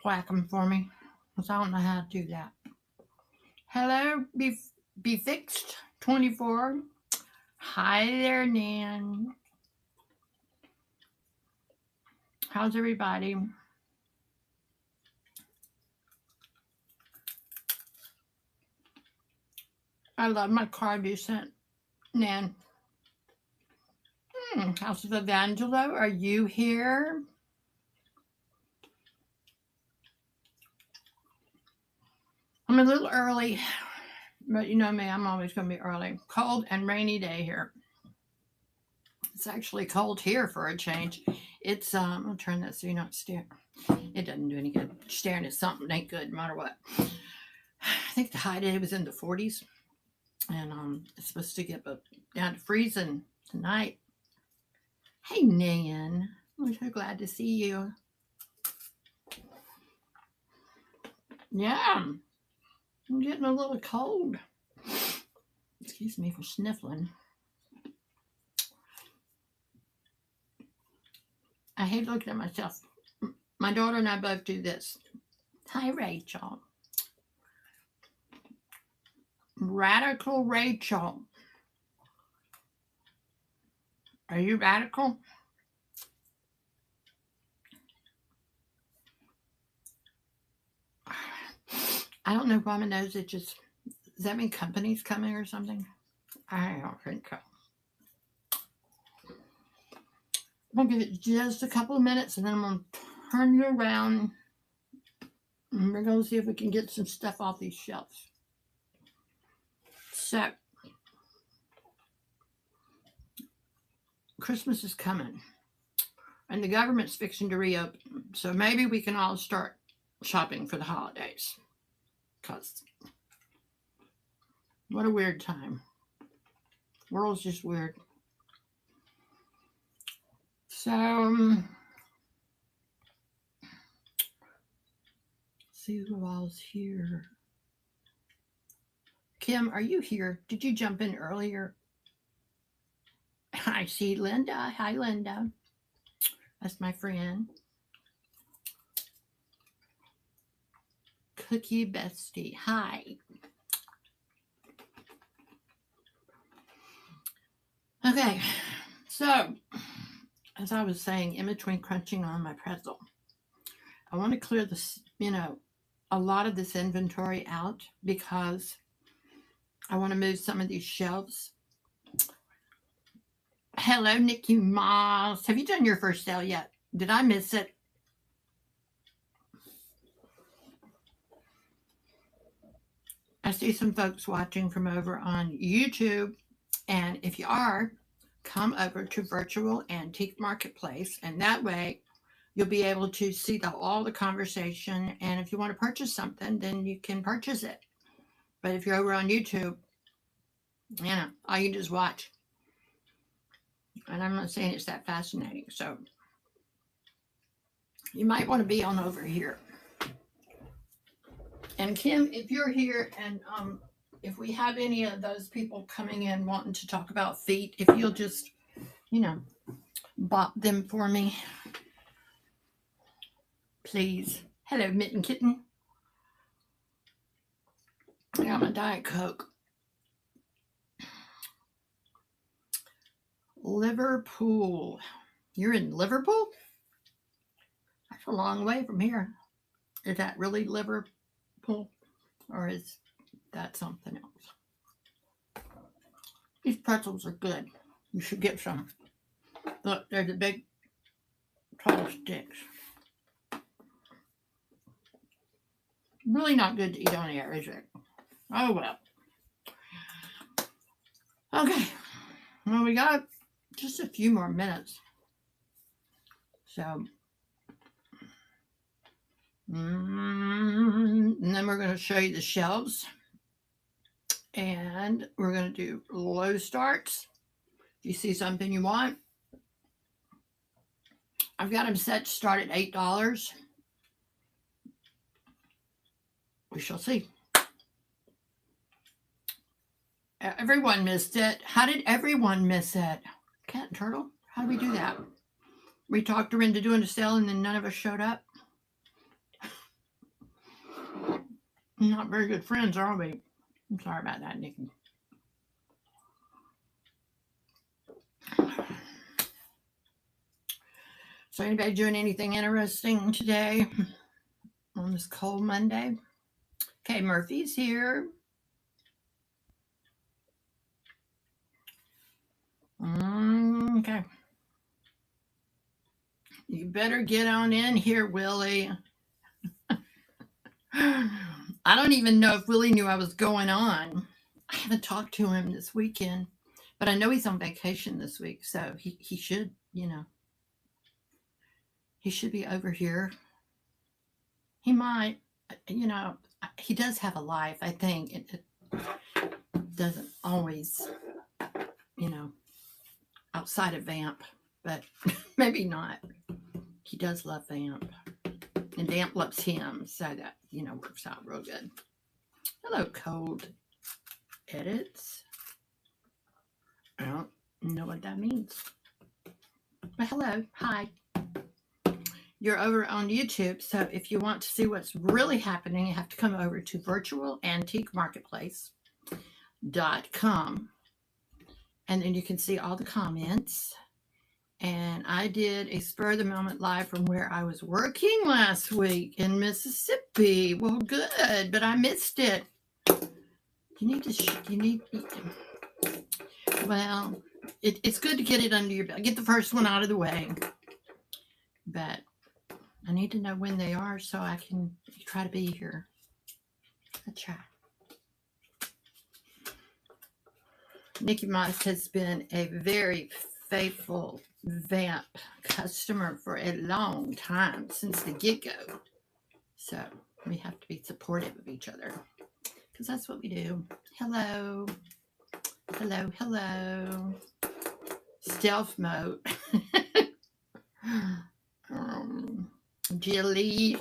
whack them for me, because I don't know how to do that. Hello, Be Fixed 24. Hi there, Nan. How's everybody? I love my card you sent, Nan. House of Evangelo, are you here? I'm a little early, but you know me, I'm always going to be early. Cold and rainy day here. It's actually cold here for a change. It's, I'll turn that so you don't stare. It doesn't do any good. Staring at something ain't good no matter what. I think the high day was in the 40s. And it's supposed to get down to freezing tonight. Hey, Nan. I'm so glad to see you. Yeah, I'm getting a little cold. Excuse me for sniffling. I hate looking at myself. My daughter and I both do this. Hi, Rachel. Radical Rachel. Are you radical? I don't know why my nose itches. Does that mean company's coming or something? I don't think so. I'm going to give it just a couple of minutes and then I'm going to turn you around and we're going to see if we can get some stuff off these shelves. So, Christmas is coming and the government's fixing to reopen. So maybe we can all start shopping for the holidays. Because what a weird time. The world's just weird. So, see who else here. Kim, are you here? Did you jump in earlier? I see Linda. Hi, Linda. That's my friend. Cookie Bestie. Hi. Okay, so as I was saying, in between crunching on my pretzel, I want to clear this, a lot of this inventory out because I want to move some of these shelves. Hello, Nikki Moss. Have you done your first sale yet? Did I miss it? I see some folks watching from over on YouTube. And if you are, come over to Virtual Antique Marketplace. And that way, you'll be able to see all the conversation. And if you want to purchase something, then you can purchase it. But if you're over on YouTube, all you do is watch. And I'm not saying it's that fascinating. So you might want to be on over here. And Kim, if you're here and if we have any of those people coming in wanting to talk about feet, if you'll just, bop them for me, please. Hello, Mitten Kitten. I got my Diet Coke. Liverpool. You're in Liverpool? That's a long way from here. Is that really Liverpool? Or is that something else? These pretzels are good. You should get some. Look, they're the big, tall sticks. Really not good to eat on air, is it? Oh, well. Okay. Well, we got just a few more minutes. So, and then we're going to show you the shelves. And we're going to do low starts. If you see something you want, I've got them set to start at $8. We shall see. Everyone missed it. How did everyone miss it? Cat and Turtle? How do we do that? We talked her into doing a sale and then none of us showed up. not very good friends, are we? I'm sorry about that, Nikki. So anybody doing anything interesting today on this cold Monday? Okay, Murphy's here. Okay. You better get on in here, Willie. I don't even know if Willie knew I was going on. I haven't talked to him this weekend, but I know he's on vacation this week, so he should, he should be over here. He might, he does have a life, I think. It doesn't always, outside of Vamp, but maybe not. He does love Vamp, and Vamp loves him, so that, works out real good. Hello, Cold Edits. I don't know what that means. But hello, hi. You're over on YouTube, so if you want to see what's really happening, you have to come over to virtualantiquemarketplace.com, and then you can see all the comments. And I did a spur of the moment live from where I was working last week in Mississippi. Well, good, but I missed it. Well, it's good to get it under your belt. Get the first one out of the way. But I need to know when they are so I can try to be here. I try. Nikki Moss has been a very faithful Vamp customer for a long time, since the get-go. So we have to be supportive of each other, because that's what we do. Hello. Hello, hello. Stealth mode. Jilly.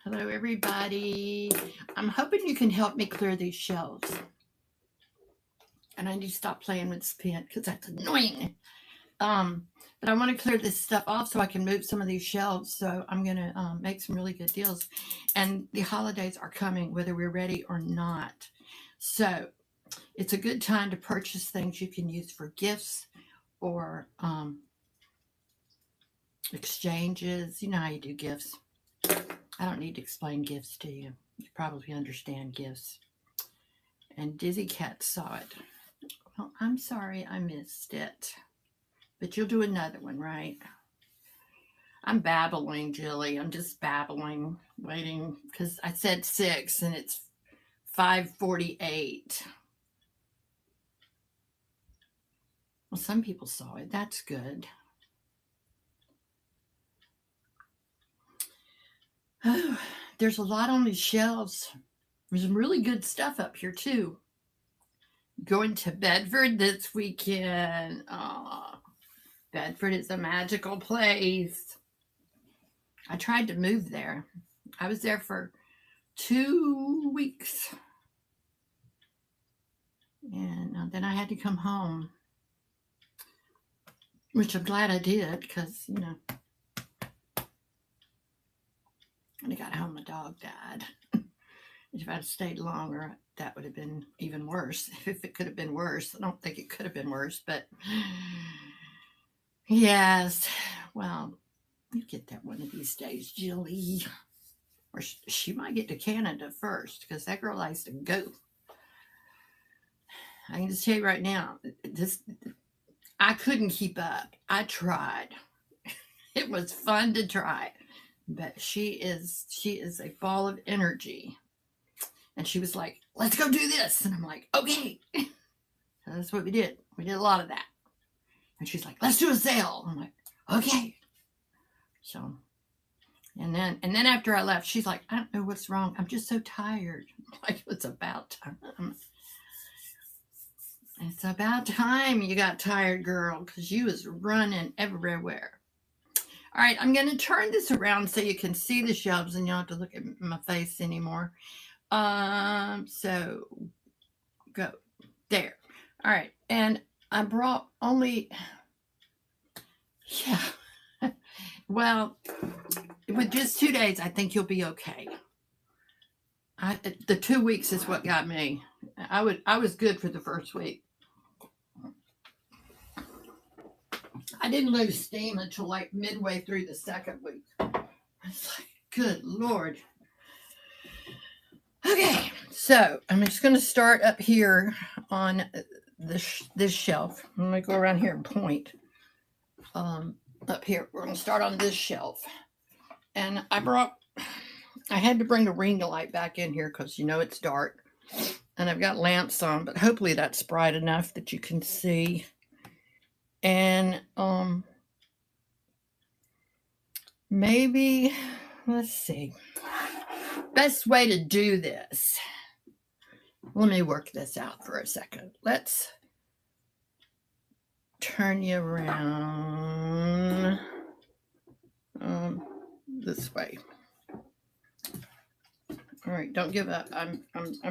Hello, everybody. I'm hoping you can help me clear these shelves. And I need to stop playing with this pen because that's annoying. But I want to clear this stuff off so I can move some of these shelves. So I'm going to make some really good deals. And the holidays are coming, whether we're ready or not. So it's a good time to purchase things you can use for gifts or exchanges. You know how you do gifts. I don't need to explain gifts to you. You probably understand gifts. And Dizzy Cat saw it. Well, I'm sorry I missed it. But you'll do another one, right? I'm babbling, Jilly. I'm just babbling, waiting, because I said 6 and it's 5:48. Well, some people saw it. That's good. Oh, there's a lot on these shelves. There's some really good stuff up here, too. Going to Bedford this weekend. Oh, Bedford is a magical place. I tried to move there. I was there for 2 weeks. And then I had to come home, which I'm glad I did because, when I got home, my dog died. If I'd stayed longer, that would have been even worse. If it could have been worse. I don't think it could have been worse, but yes. Well, you get that one of these days, Jilly. Or she might get to Canada first, because that girl likes to go. I can just tell you right now, I couldn't keep up. I tried. It was fun to try. But she is a ball of energy. And she was like, let's go do this. And I'm like, okay. So that's what we did. We did a lot of that. And she's like, let's do a sale. I'm like, okay. So, and then after I left, she's like, I don't know what's wrong. I'm just so tired. I'm like, it's about time. It's about time you got tired, girl, because you was running everywhere. All right, I'm going to turn this around so you can see the shelves and you don't have to look at my face anymore. So go there. All right. And I brought only, well, with just 2 days, I think you'll be okay. The 2 weeks is what got me. I was good for the first week. I didn't lose steam until like midway through the second week. It's like, good Lord. Okay, so I'm just going to start up here on this shelf. I'm going to go around here and point. Up here, we're going to start on this shelf. And I had to bring the ring light back in here because you know it's dark. And I've got lamps on, but hopefully that's bright enough that you can see. And maybe, let's see. Best way to do this. Let me work this out for a second. Let's turn you around this way. All right, don't give up. I'm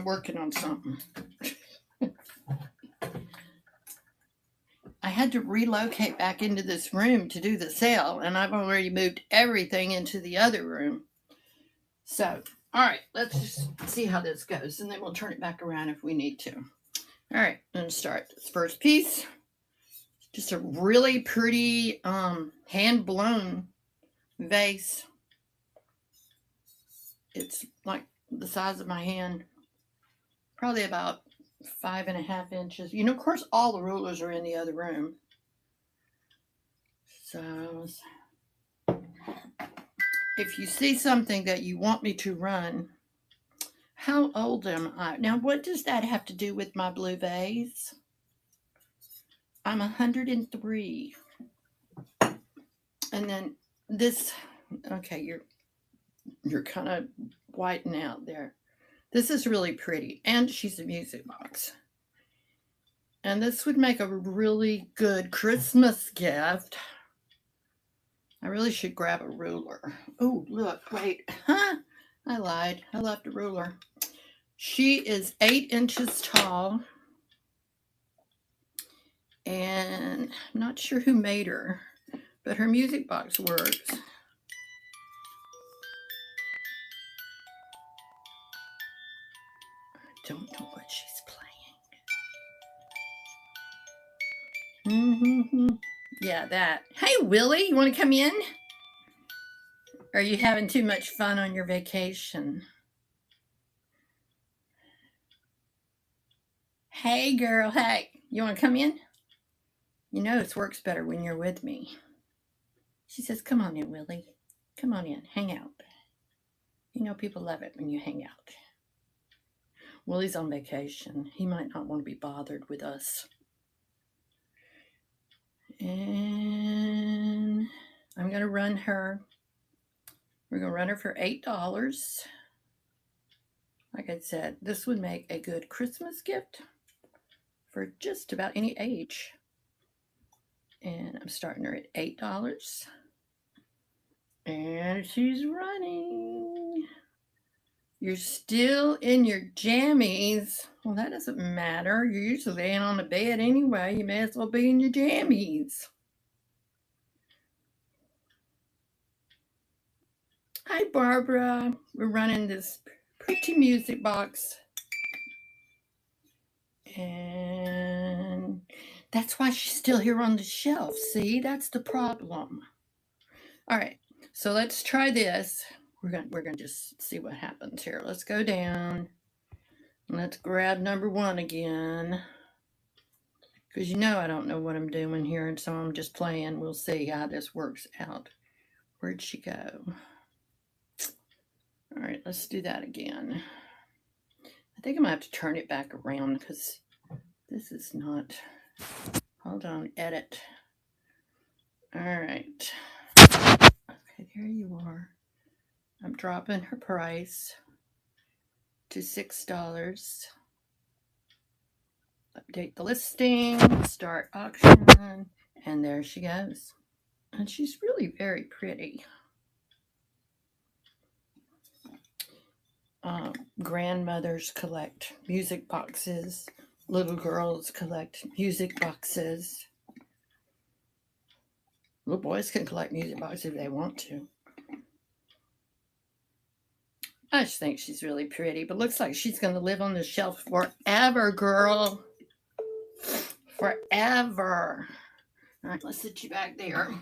working on something. I had to relocate back into this room to do the sale, and I've already moved everything into the other room. So, all right, let's just see how this goes, and then we'll turn it back around if we need to. All right, I'm going to start this first piece. Just a really pretty hand-blown vase. It's like the size of my hand, probably about 5.5 inches. You know, of course, all the rulers are in the other room. So, if you see something that you want me to run, how old am I? Now, what does that have to do with my blue vase? I'm 103. And then this, okay, you're kind of whitening out there. This is really pretty, and she's a music box. And this would make a really good Christmas gift. I really should grab a ruler. Oh, look, wait. Huh? I lied. I left a ruler. She is 8 inches tall. And I'm not sure who made her, but her music box works. I don't know what she's playing. Yeah, that. Hey, Willie, you want to come in? Or are you having too much fun on your vacation? Hey, girl, hey. You want to come in? You know this works better when you're with me. She says, come on in, Willie. Come on in, hang out. You know people love it when you hang out. Willie's on vacation. He might not want to be bothered with us. And I'm going to run her. We're going to run her for $8. Like I said, this would make a good Christmas gift for just about any age. And I'm starting her at $8. And she's running. You're still in your jammies. Well, that doesn't matter. You're usually laying on the bed anyway. You may as well be in your jammies. Hi, Barbara. We're running this pretty music box. And that's why she's still here on the shelf. See, that's the problem. All right, so let's try this. We're gonna just see what happens here. Let's go down. Let's grab number 1 again. Because you know I don't know what I'm doing here, and so I'm just playing. We'll see how this works out. Where'd she go? All right, let's do that again. I think I'm gonna have to turn it back around because this is not. Hold on, edit. All right. Okay, there you are. I'm dropping her price to $6. Update the listing, start auction, and there she goes. And she's really very pretty. Grandmothers collect music boxes. Little girls collect music boxes. Little boys can collect music boxes if they want to. I just think she's really pretty, but looks like she's going to live on the shelf forever, girl. Forever. All right, let's sit you back there.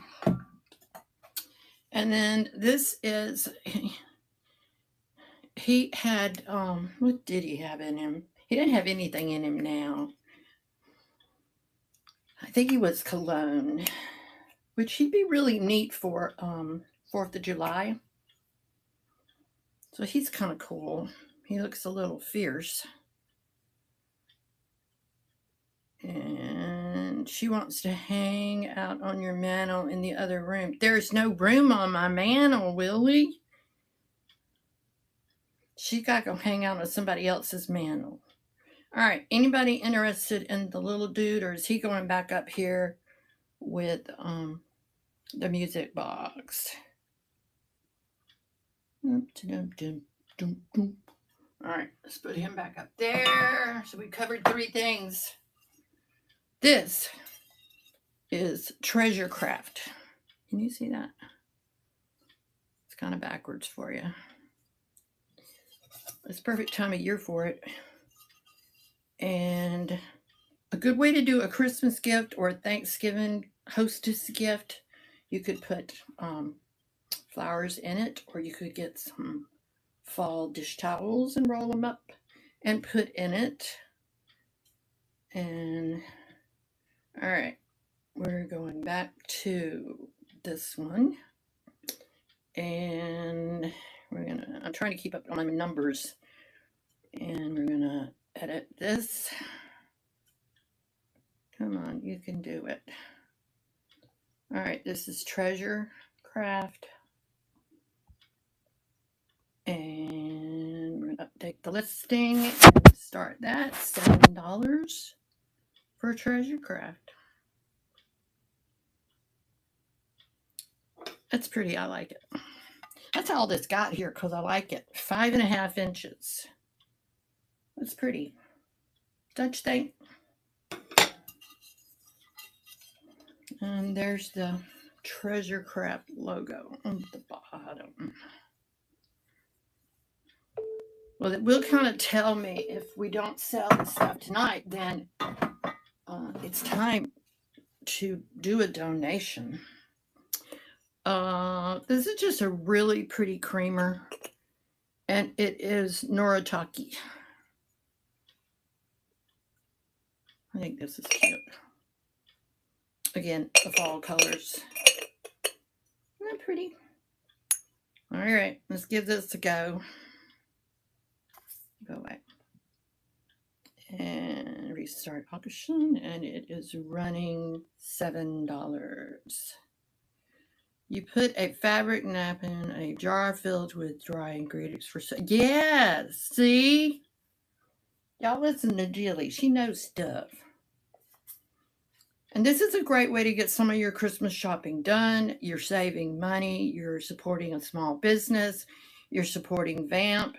And then this is, he had, what did he have in him? He didn't have anything in him now. I think he was cologne, which he'd be really neat for 4th of July. So he's kind of cool. He looks a little fierce. And she wants to hang out on your mantle in the other room. There's no room on my mantle, Willie. She got to go hang out on somebody else's mantle. All right, anybody interested in the little dude, or is he going back up here with the music box? All right, let's put him back up there. So we covered 3 things. This is treasure craft. Can you see that? It's kind of backwards for you. It's perfect time of year for it. And a good way to do a Christmas gift or a Thanksgiving hostess gift, you could put flowers in it, or you could get some fall dish towels and roll them up and put in it. And all right, we're going back to this one, and I'm trying to keep up on my numbers, and we're gonna edit this. Come on, you can do it. All right, this is treasure craft, and we're gonna update the listing and start that. $7 for treasure craft. That's pretty. I like it. That's all this got here because I like it. 5.5 inches. That's pretty. Don't you think? And there's the treasure craft logo on the bottom. Well, it will kind of tell me if we don't sell the stuff tonight, then it's time to do a donation. This is just a really pretty creamer, and it is Noritake. I think this is cute. Again, the fall colors. Isn't that pretty? All right, let's give this a go. Go away. And restart auction, and it is running $7. You put a fabric nap in a jar filled with dry ingredients for... Yes, see? Y'all listen to Jilly. She knows stuff. And this is a great way to get some of your Christmas shopping done. You're saving money. You're supporting a small business. You're supporting Vamp.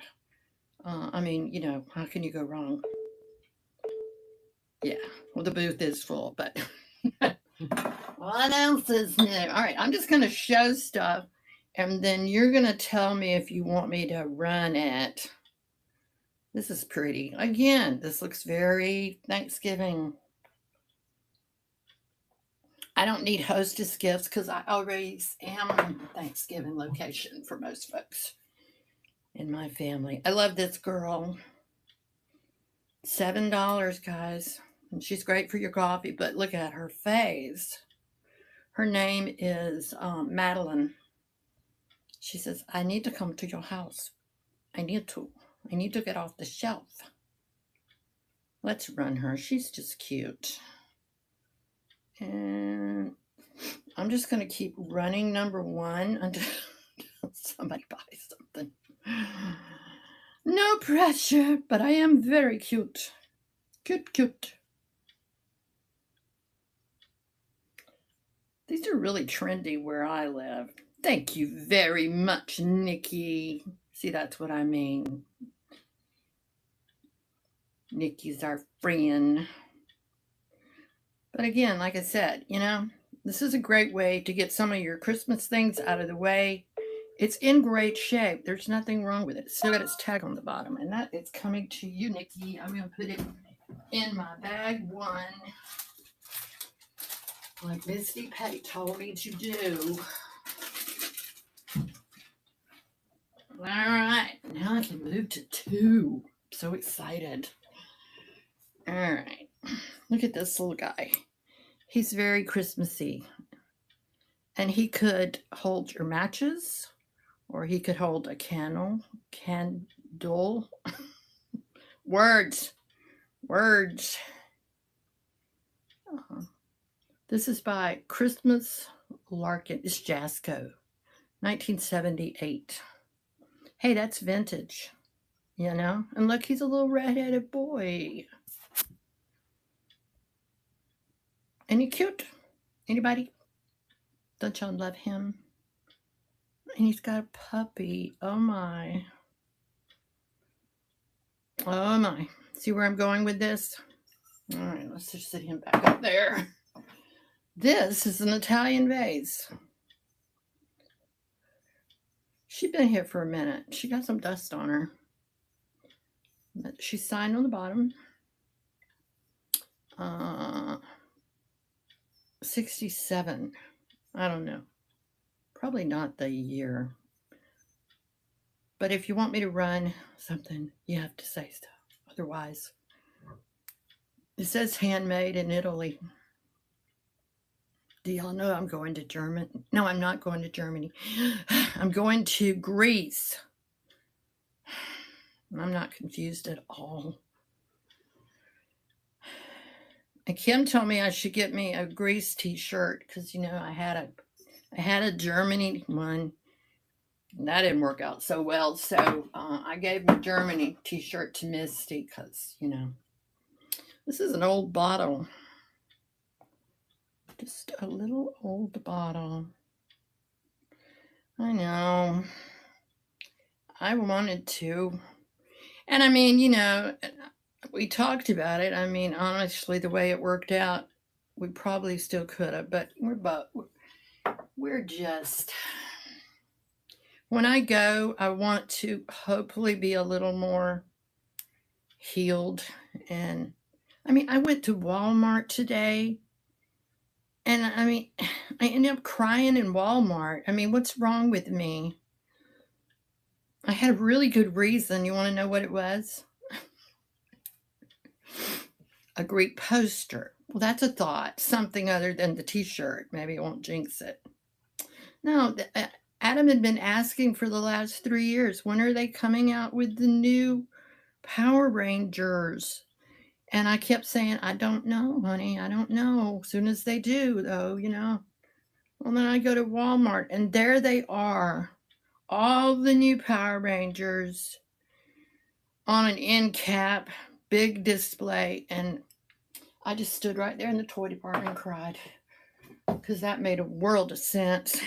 I mean, you know, how can you go wrong? Yeah, well, the booth is full, but... What else is new? All right, I'm just going to show stuff, and then you're going to tell me if you want me to run it. This is pretty. Again, this looks very Thanksgiving. I don't need hostess gifts because I already am in the Thanksgiving location for most folks in my family. I love this girl. $7, guys. And she's great for your coffee, but look at her face. Her name is Madeline. She says, I need to come to your house. I need to get off the shelf. Let's run her. She's just cute. And I'm just going to keep running number 1 until somebody buys something. No pressure, but I am very cute. Cute. These are really trendy where I live. Thank you very much, Nikki. See, that's what I mean. Nikki's our friend. But again, like I said, you know, this is a great way to get some of your Christmas things out of the way It's in great shape. There's nothing wrong with it. It's still got its tag on the bottom, and that is coming to you, Nikki. I'm going to put it in my bag one, like Misty Pate told me to do. All right, now I can move to 2. I'm so excited. All right, look at this little guy. He's very Christmassy, and he could hold your matches, or he could hold a candle. Words. This is by Christmas Larkin. It's Jasco, 1978. Hey, that's vintage, you know? And look, he's a little red-headed boy. Ain't he cute? Anybody? Don't y'all love him? And he's got a puppy. Oh, my. Oh, my. See where I'm going with this? All right, let's just sit him back up there. This is an Italian vase. She's been here for a minute. She got some dust on her. But she's signed on the bottom. 67. I don't know. Probably not the year. But if you want me to run something, you have to say so. Otherwise, it says handmade in Italy. Do y'all know I'm going to Germany? No, I'm not going to Germany. I'm going to Greece. I'm not confused at all. And Kim told me I should get me a Greece t-shirt because, you know, I had a Germany one. And that didn't work out so well. So I gave my Germany t-shirt to Misty because, you know, this is an old bottle. Just a little old bottle. I know. I wanted to. And I mean, you know, we talked about it. I mean, honestly, the way it worked out, we probably still could have. But we're just... When I go, I want to hopefully be a little more healed. And I mean, I went to Walmart today. And I mean, I ended up crying in Walmart. I mean, what's wrong with me? I had a really good reason. You want to know what it was? A Greek poster. Well, that's a thought. Something other than the t-shirt. Maybe it won't jinx it. No, Adam had been asking for the last 3 years, when are they coming out with the new Power Rangers? And I kept saying, I don't know, honey. I don't know. As soon as they do, though, you know. Well, then I go to Walmart, and there they are. All the new Power Rangers on an end cap, big display. And I just stood right there in the toy department and cried. Because that made a world of sense.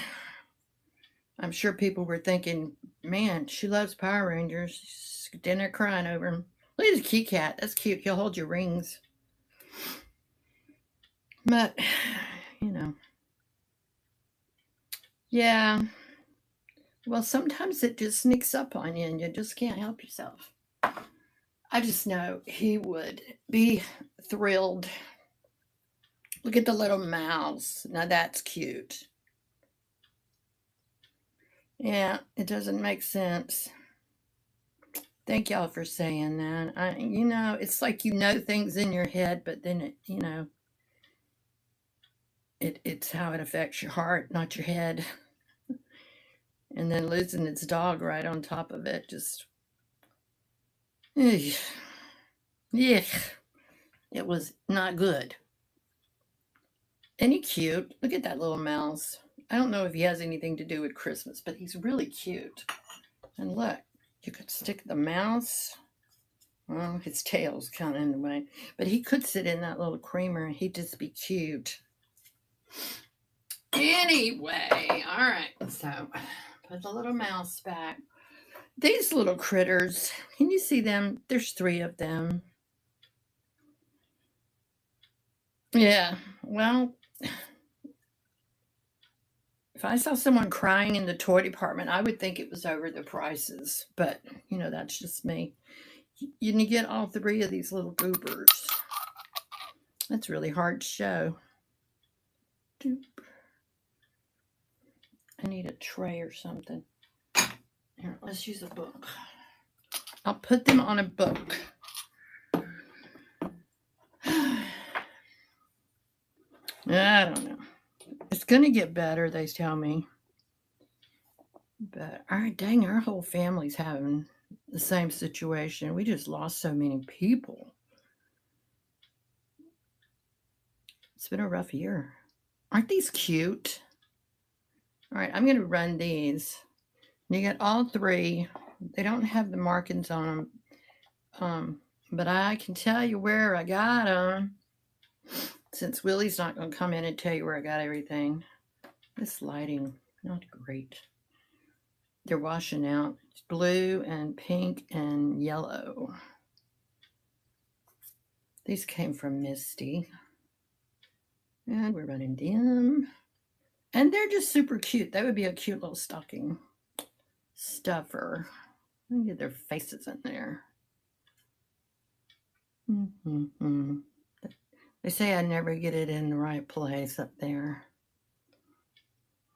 I'm sure people were thinking, man, she loves Power Rangers. She's standing there crying over him. Look at his kitty cat. That's cute. He'll hold your rings. But, you know. Yeah. Well, sometimes it just sneaks up on you and you just can't help yourself. I just know he would be thrilled. Look at the little mouse. Now that's cute. Yeah, it doesn't make sense. Thank y'all for saying that. You know, it's like you know things in your head, but then it, you know, it's how it affects your heart, not your head. And then losing its dog right on top of it, just, yeah, it was not good. Isn't he cute? Look at that little mouse. I don't know if he has anything to do with Christmas, but he's really cute. And look, you could stick the mouse. Well, his tail's kind of in the way. But he could sit in that little creamer and he'd just be cute. Anyway, all right. So, put the little mouse back. These little critters, can you see them? There's 3 of them. Yeah, well, If I saw someone crying in the toy department, I would think it was over the prices. But, you know, that's just me. You can get all 3 of these little goobers. That's really hard to show. Doop. I need a tray or something. Here, let's use a book. I'll put them on a book. I don't know. It's going to get better, they tell me. But dang, our whole family's having the same situation. We just lost so many people. It's been a rough year. Aren't these cute? All right, I'm going to run these. You get all 3. They don't have the markings on them. But I can tell you where I got them. Since Willie's not going to come in and tell you where I got everything. This lighting, not great. They're washing out. It's blue and pink and yellow. These came from Misty. And we're running them. And they're just super cute. That would be a cute little stocking stuffer. Let me get their faces in there. They say I never get it in the right place up there.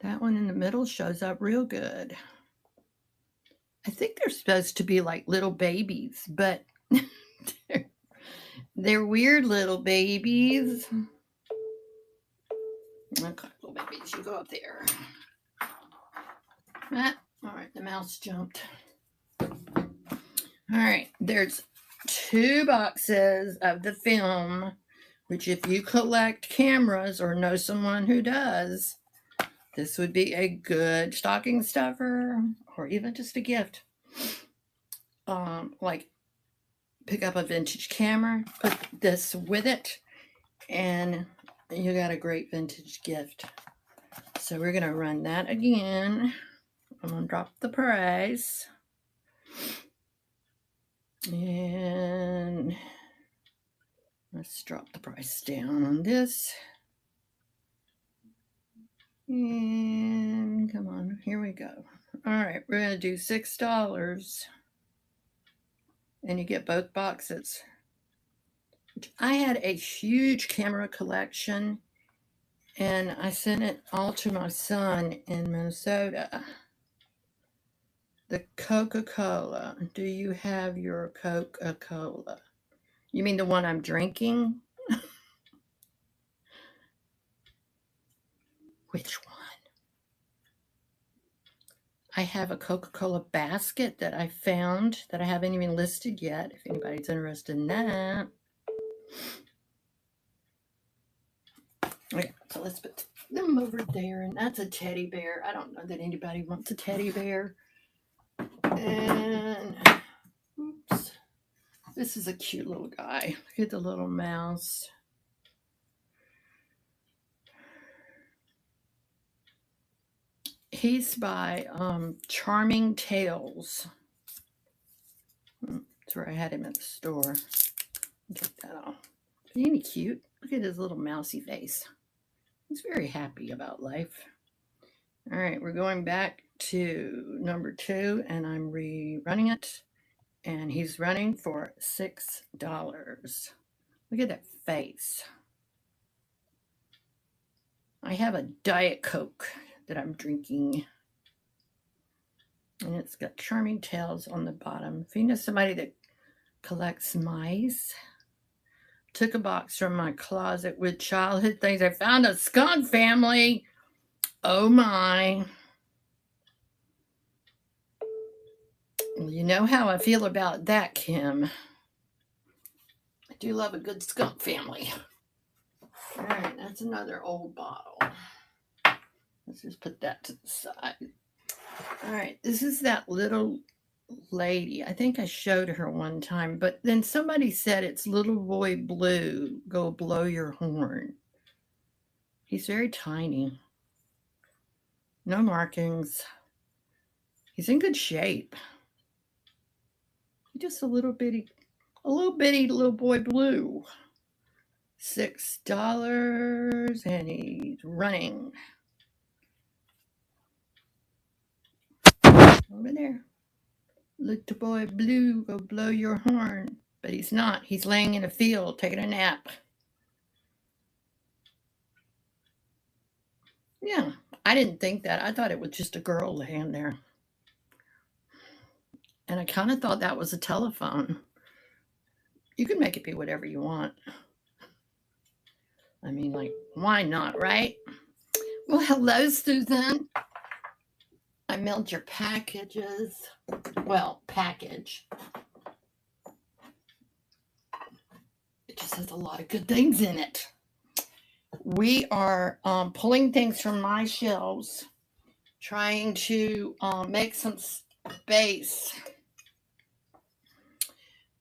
That one in the middle shows up real good. I think they're supposed to be like little babies, but they're weird little babies. Okay, little babies, you go up there. All right, the mouse jumped. All right, there's 2 boxes of the film, which if you collect cameras or know someone who does, this would be a good stocking stuffer or even just a gift. Like pick up a vintage camera, put this with it, and you got a great vintage gift. So we're going to run that again. I'm going to drop the price. And let's drop the price down on this. And come on, here we go. All right, we're going to do $6. And you get both boxes. I had a huge camera collection, and I sent it all to my son in Minnesota. The Coca-Cola. Do you have your Coca-Cola? You mean the one I'm drinking? Which one? I have a Coca-Cola basket that I found that I haven't even listed yet, if anybody's interested in that. Okay, so let's put them over there, and that's a teddy bear. I don't know that anybody wants a teddy bear. And, oops, this is a cute little guy. Look at the little mouse. He's by Charming Tales. That's where I had him at the store. Take that off. Isn't he cute? Look at his little mousy face. He's very happy about life. All right, we're going back to number 2, and I'm rerunning it. And he's running for $6. Look at that face. I have a Diet Coke that I'm drinking. And it's got Charming Tales on the bottom. If you know somebody that collects mice, took a box from my closet with childhood things. I found a skunk family. Oh my. You know how I feel about that, Kim. I do love a good skunk family. All right, that's another old bottle. Let's just put that to the side. All right, this is that little lady. I think I showed her one time, but then somebody said it's Little Boy Blue. Go blow your horn. He's very tiny. No markings. He's in good shape. He's just a little bitty Little Boy Blue. $6, and he's running. Over there. Little boy blue, go blow your horn. But he's not. He's laying in a field taking a nap. Yeah, I didn't think that. I thought it was just a girl laying there. And I kind of thought that was a telephone. You can make it be whatever you want. I mean, like, why not, right? Well, hello, Susan. I mailed your packages. Well, package. It just has a lot of good things in it. We are pulling things from my shelves, trying to make some space.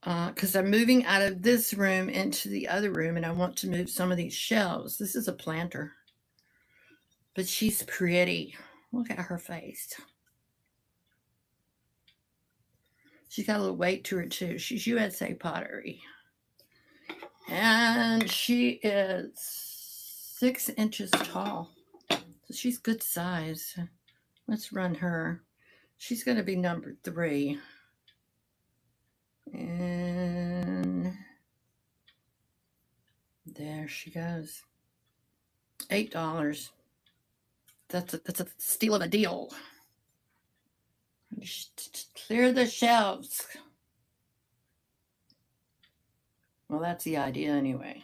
Because I'm moving out of this room into the other room, and I want to move some of these shelves. This is a planter, but she's pretty. Look at her face. She's got a little weight to her too. She's USA pottery, and she is 6 inches tall, so she's good size. Let's run her. She's going to be number 3. And there she goes. $8. That's a steal of a deal. Just clear the shelves. Well, that's the idea anyway.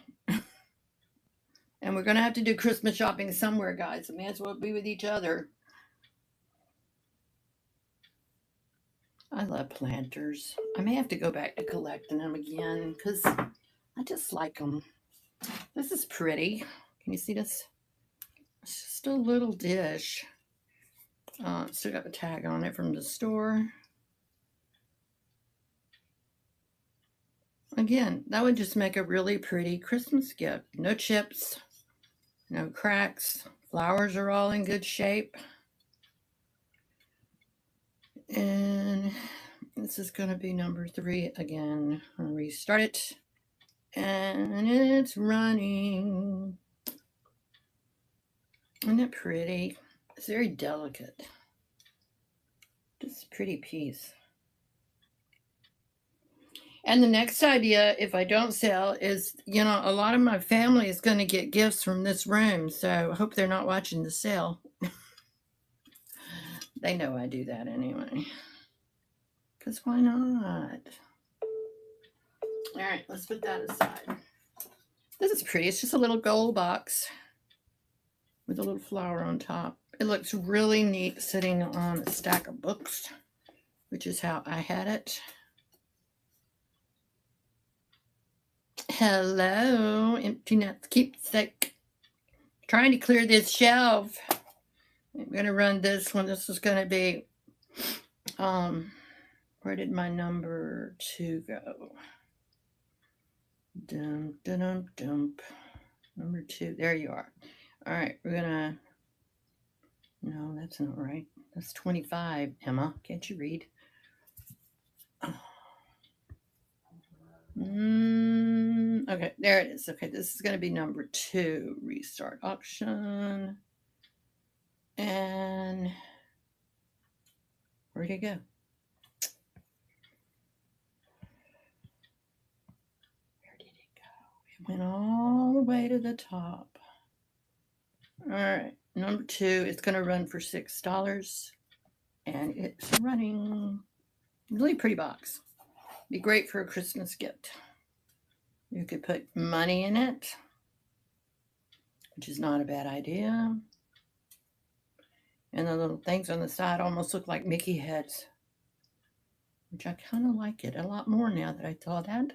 And we're going to have to do Christmas shopping somewhere, guys. We may as well be with each other. I love planters. I may have to go back to collecting them again because I just like them. This is pretty. Can you see this? It's just a little dish. Still got the tag on it from the store. Again, that would just make a really pretty Christmas gift. No chips, no cracks. Flowers are all in good shape. And this is going to be number 3 again. I'll restart it. And it's running. Isn't it pretty? It's very delicate. Just a pretty piece. And the next idea, if I don't sell, is, you know, a lot of my family is going to get gifts from this room. So I hope they're not watching the sale. They know I do that anyway. Because why not? All right, let's put that aside. This is pretty. It's just a little gold box with a little flower on top. It looks really neat sitting on a stack of books, which is how I had it. Hello, empty nest keepsake. Trying to clear this shelf. I'm going to run this one. This is going to be, where did my number 2 go? Dump, dump, dump. Number 2, there you are. All right, we're going to, no, that's not right. That's 25, Emma. Can't you read? Okay, there it is. Okay, this is going to be number 2. Restart auction. And where'd it go? Where did it go? It went all the way to the top. All right, number 2. It's going to run for $6. And it's running. Really pretty box. Be great for a Christmas gift. You could put money in it, which is not a bad idea. And the little things on the side almost look like Mickey heads, which I kind of like it a lot more now that I thought that.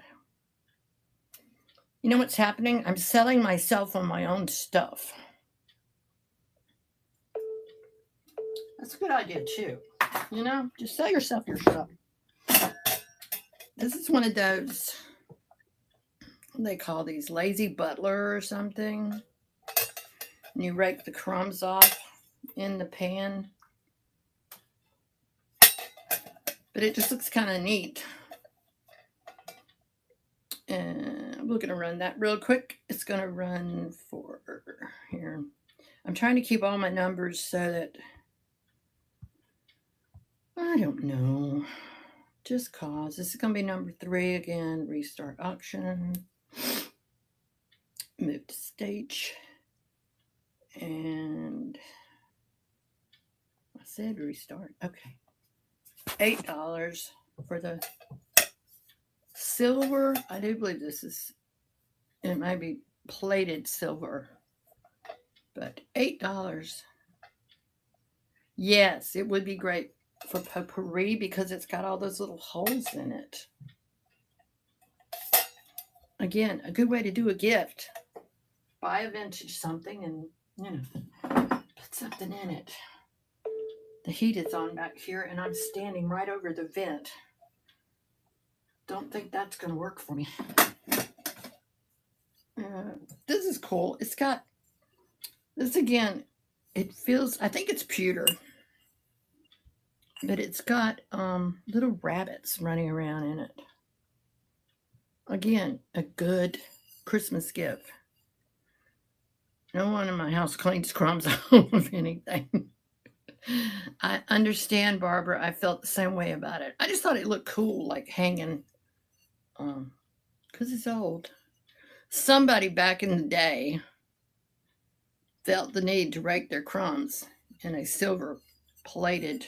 You know what's happening? I'm selling myself on my own stuff. That's a good idea too. You know, just sell yourself your stuff. This is one of those, what do they call these, lazy butler or something. And you rake the crumbs off in the pan. But it just looks kind of neat. And we're going to run that real quick. It's going to run for here. I'm trying to keep all my numbers so that I don't know. Just cause. This is going to be number 3 again. Restart auction. Move to stage. And I said restart. Okay. $8 for the silver. I do believe this is, it might be plated silver, but $8. Yes, it would be great for potpourri because it's got all those little holes in it. Again, a good way to do a gift. Buy a vintage something and, you know, put something in it. The heat is on back here and I'm standing right over the vent. Don't think that's going to work for me. This is cool. It's got this again. It feels, I think it's pewter, but it's got little rabbits running around in it. Again, a good Christmas gift. No one in my house cleans crumbs out of anything. I understand, Barbara. I felt the same way about it. I just thought it looked cool, like hanging, because it's old. Somebody back in the day felt the need to rake their crumbs in a silver-plated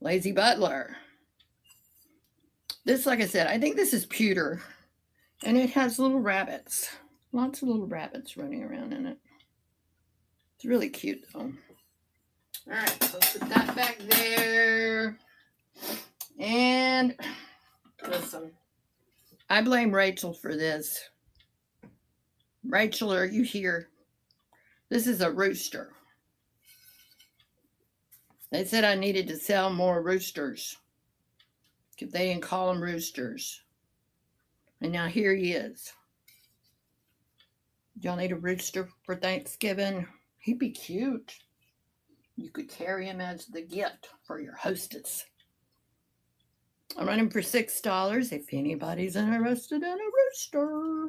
Lazy Butler. This, like I said, I think this is pewter, and it has little rabbits. Lots of little rabbits running around in it. It's really cute, though. All right, so put that back there. And listen, I blame Rachel for this. Rachel, are you here? This is a rooster. They said I needed to sell more roosters. If they didn't call them roosters. And now here he is. Y'all need a rooster for Thanksgiving? He'd be cute. You could carry him as the gift for your hostess. I'll run him for $6 if anybody's interested in a rooster.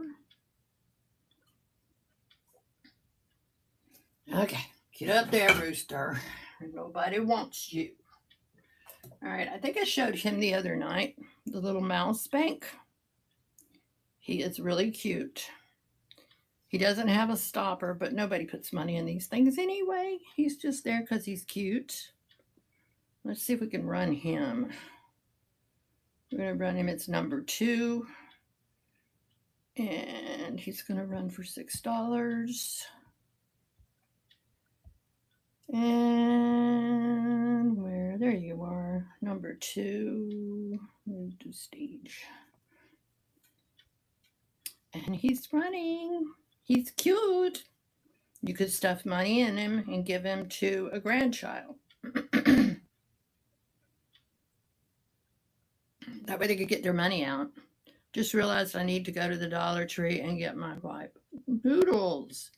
Okay, get up there, rooster. Nobody wants you. All right, I think I showed him the other night, the little mouse bank. He is really cute. He doesn't have a stopper, but nobody puts money in these things anyway. He's just there because he's cute. Let's see if we can run him. We're going to run him. It's number 2. And he's going to run for $6. And where? There you are. Number 2. Move to stage. And he's running. He's cute. You could stuff money in him and give him to a grandchild. That way they could get their money out. Just realized I need to go to the Dollar Tree and get my white noodles.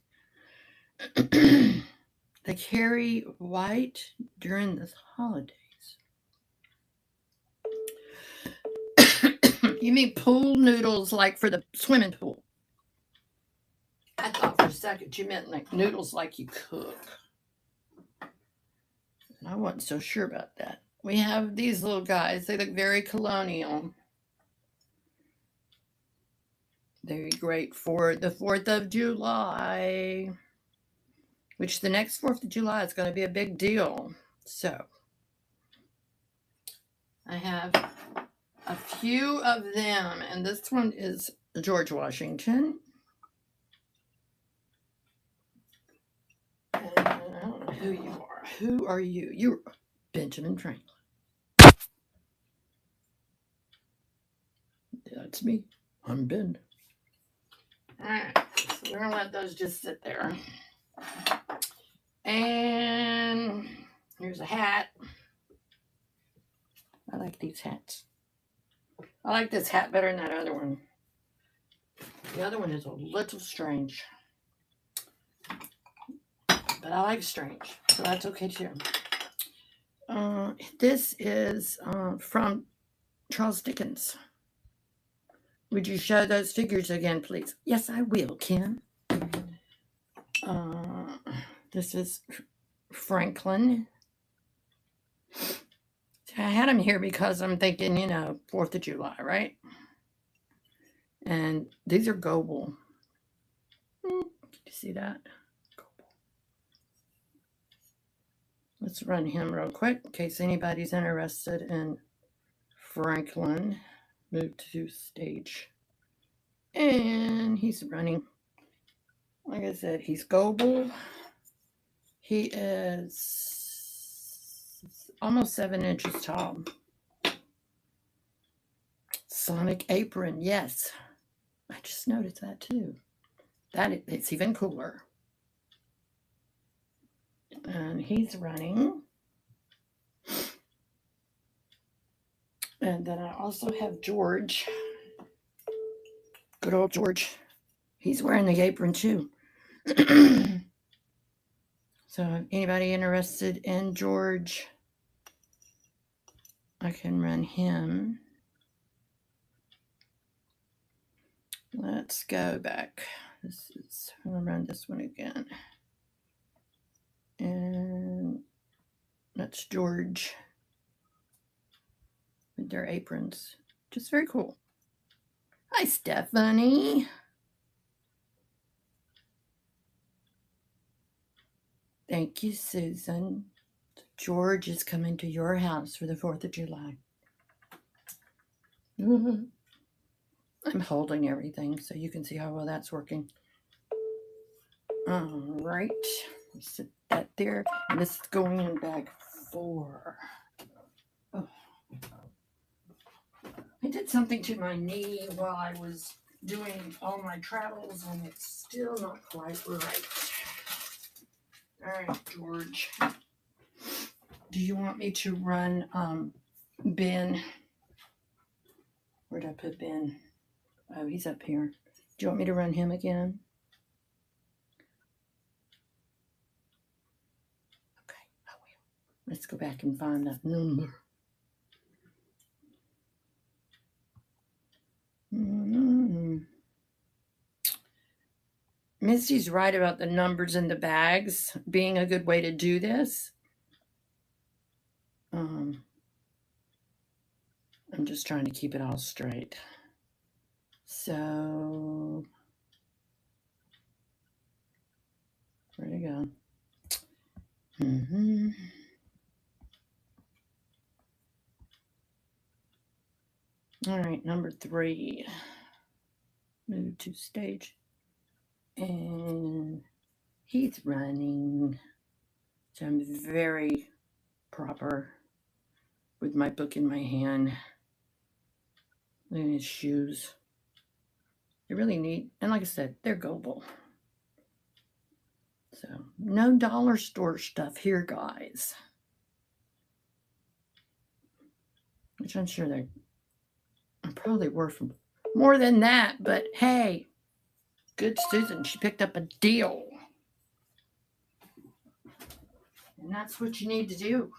They carry white during the holidays. You mean pool noodles like for the swimming pool? I thought for a second you meant like noodles like you cook. And I wasn't so sure about that. We have these little guys. They look very colonial. Very great for the 4th of July. Which the next 4th of July is going to be a big deal. So, I have a few of them. And this one is George Washington. And I don't know who you are. Who are you? You're Benjamin Franklin. That's me. I'm Ben. All right. So we're going to let those just sit there. And here's a hat. I like these hats. I like this hat better than that other one. The other one is a little strange. But I like strange, so that's okay too. This is from Charles Dickens. Would you show those figures again, please? Yes, I will, Kim. This is Franklin. I had him here because I'm thinking, 4th of July, right? And these are Goble. Can you see that? Goble. Let's run him real quick in case anybody's interested in Franklin. Move to stage. And he's running. Like I said, he's Goble. He is almost 7 inches tall. Sonic apron, yes. I just noticed that too. It's even cooler. And he's running. And then I also have George. Good old George. He's wearing the apron too. So if anybody interested in George, I can run him. Let's go back. I'm gonna run this one again. And that's George with their aprons. Just very cool. Hi, Stephanie. Thank you, Susan. George is coming to your house for the 4th of July. I'm holding everything so you can see how well that's working. All right. Set that there. And this is going in bag 4. Oh. I did something to my knee while I was doing all my travels, and it's still not quite right. All right, George. Do you want me to run Ben? Where'd I put Ben? Oh, he's up here. Do you want me to run him again? Okay, I will. Let's go back and find that number. Misty's right about the numbers in the bags being a good way to do this. I'm just trying to keep it all straight. So, where'd it go? All right, number 3. Move to stage. And he's running. So I'm very proper with my book in my hand. Look at his shoes. They're really neat. And like I said, they're Goble. So no dollar store stuff here, guys. Which I'm sure they're probably worth more than that. But hey, good Susan. She picked up a deal. And that's what you need to do.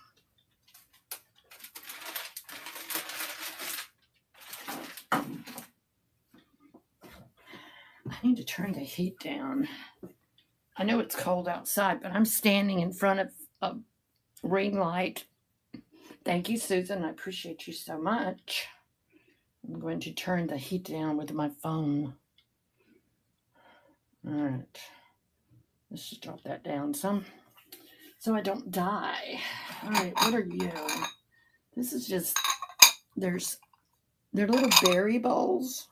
I need to turn the heat down. I know it's cold outside, but I'm standing in front of a ring light. Thank you, Susan. I appreciate you so much. I'm going to turn the heat down with my phone. All right. Let's just drop that down some so I don't die. All right, what are you? This is just, they're little berry bowls.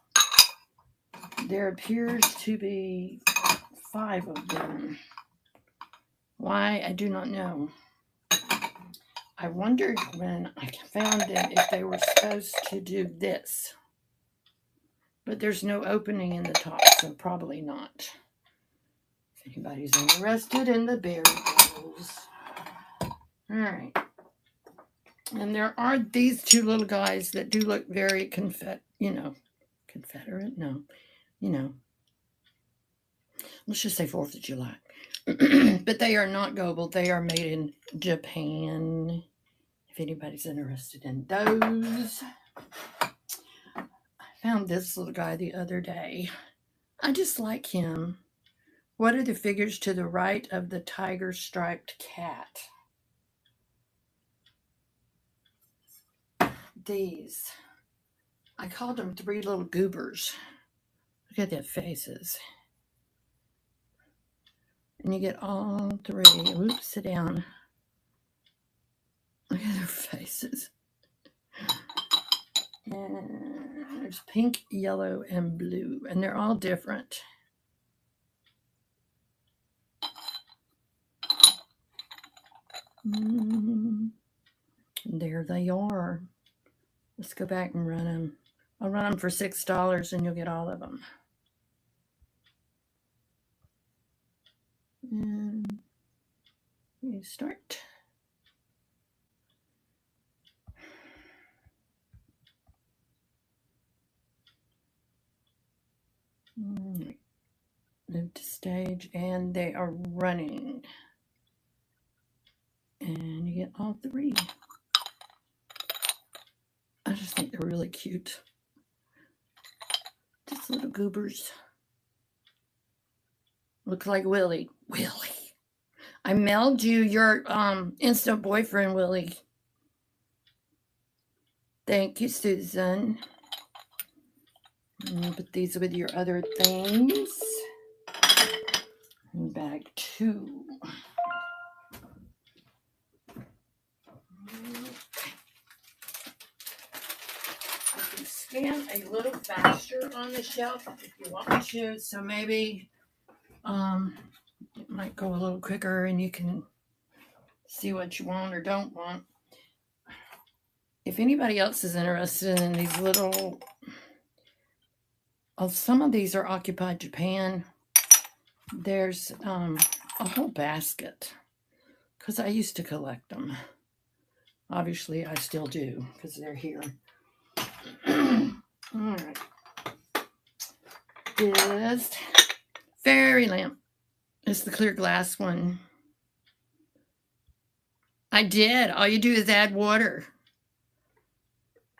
There appears to be 5 of them. Why, I do not know. I wondered when I found them if they were supposed to do this. But there's no opening in the top, so probably not. If anybody's interested in the berry bowls. All right. And there are these 2 little guys that do look very Confederate? No. Let's just say 4th of July. But they are not Goble. They are made in Japan. If anybody's interested in those. I found this little guy the other day. I just like him. What are the figures to the right of the tiger striped cat? these. I called them 3 little goobers. Look at their faces. And you get all 3. Oops, sit down. Look at their faces. And there's pink, yellow, and blue. And they're all different. There they are. Let's go back and run them. I'll run them for $6 and you'll get all of them. And you start. Move to stage, and they are running. And you get all 3. I just think they're really cute. Just little goobers. Look like Willie. Willie. I mailed you your instant boyfriend, Willie. Thank you, Susan. Put these with your other things. And bag 2. I can scan a little faster on the shelf if you want me to. So maybe it might go a little quicker and you can see what you want or don't want. If anybody else is interested in these little, some of these are Occupied Japan. There's a whole basket because I used to collect them. Obviously, I still do because they're here. All right. This fairy lamp. It's the clear glass one. I did. All you do is add water.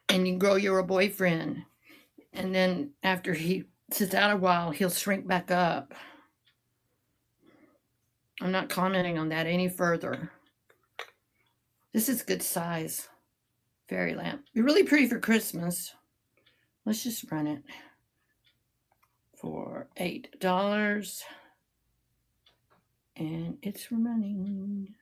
And you grow your boyfriend. And then after he sits out a while, he'll shrink back up. I'm not commenting on that any further. This is good size fairy lamp. Be really pretty for Christmas. Let's just run it for $8. And it's running.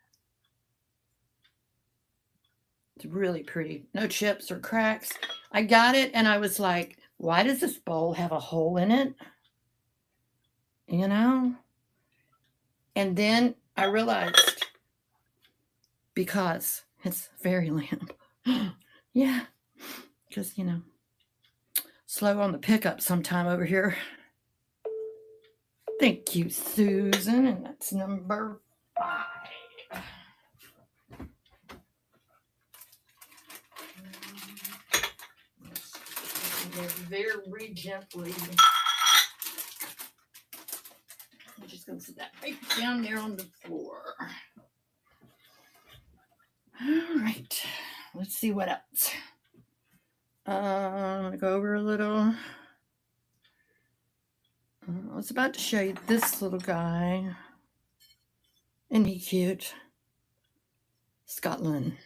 It's really pretty. No chips or cracks. I got it and I was like, why does this bowl have a hole in it? You know? And then I realized because it's a fairy lamp. Yeah. Because, you know, slow on the pickup sometime over here. Thank you, Susan. And that's number 5. Very gently. I'm just going to set that right down there on the floor. All right. Let's see what else. I'm going to go over a little. I was about to show you this little guy. Isn't he cute? Scotland.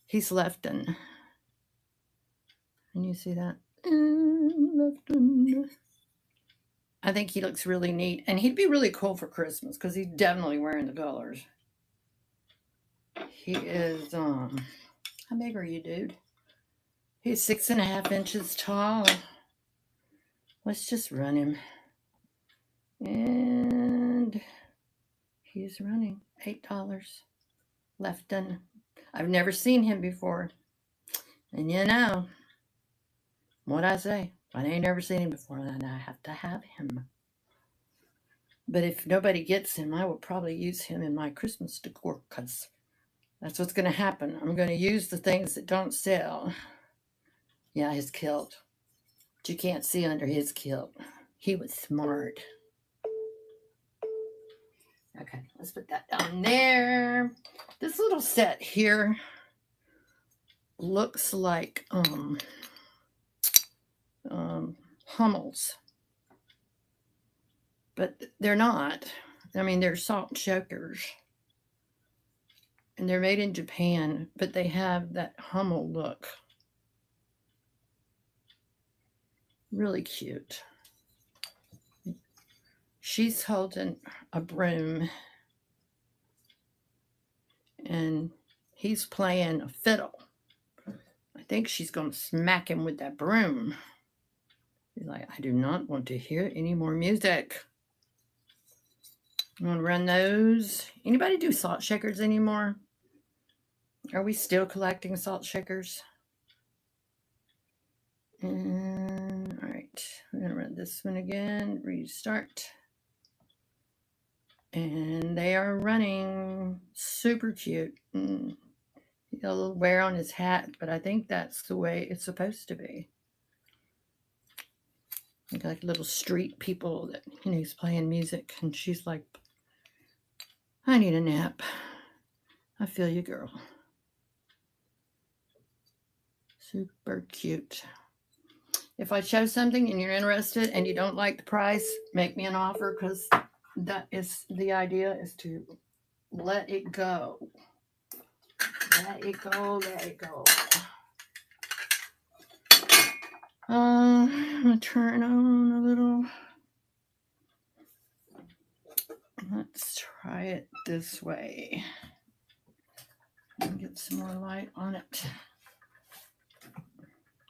He's Lefton. Can you see that? Lefton. I think he looks really neat. And he'd be really cool for Christmas because he's definitely wearing the colors. He is, how big are you, dude? He's 6.5 inches tall. Let's just run him. And he's running $8. Lefton. I've never seen him before. And you know, what I say, I ain't never seen him before, then I have to have him. But if nobody gets him, I will probably use him in my Christmas decor because that's what's going to happen. I'm going to use the things that don't sell. Yeah, his kilt. But you can't see under his kilt. He was smart. Okay, let's put that down there. This little set here looks like Hummels, but they're not. I mean, they're salt shakers, and they're made in Japan, but they have that Hummel look. Really cute. She's holding a broom and he's playing a fiddle. I think she's going to smack him with that broom. He's like, I do not want to hear any more music. I'm going to run those. Anybody do salt shakers anymore? Are we still collecting salt shakers? And all right, we're going to run this one again. Restart. And they are running. Super cute. He got a little wear on his hat, but I think that's the way it's supposed to be. Like little street people that, he's playing music and she's like, I need a nap. I feel you, girl. Super cute. If I show something and you're interested and you don't like the price, make me an offer, because that is the idea, is to let it go. Let it go, let it go. I'm going to turn on a little. Let's try it this way. Get some more light on it.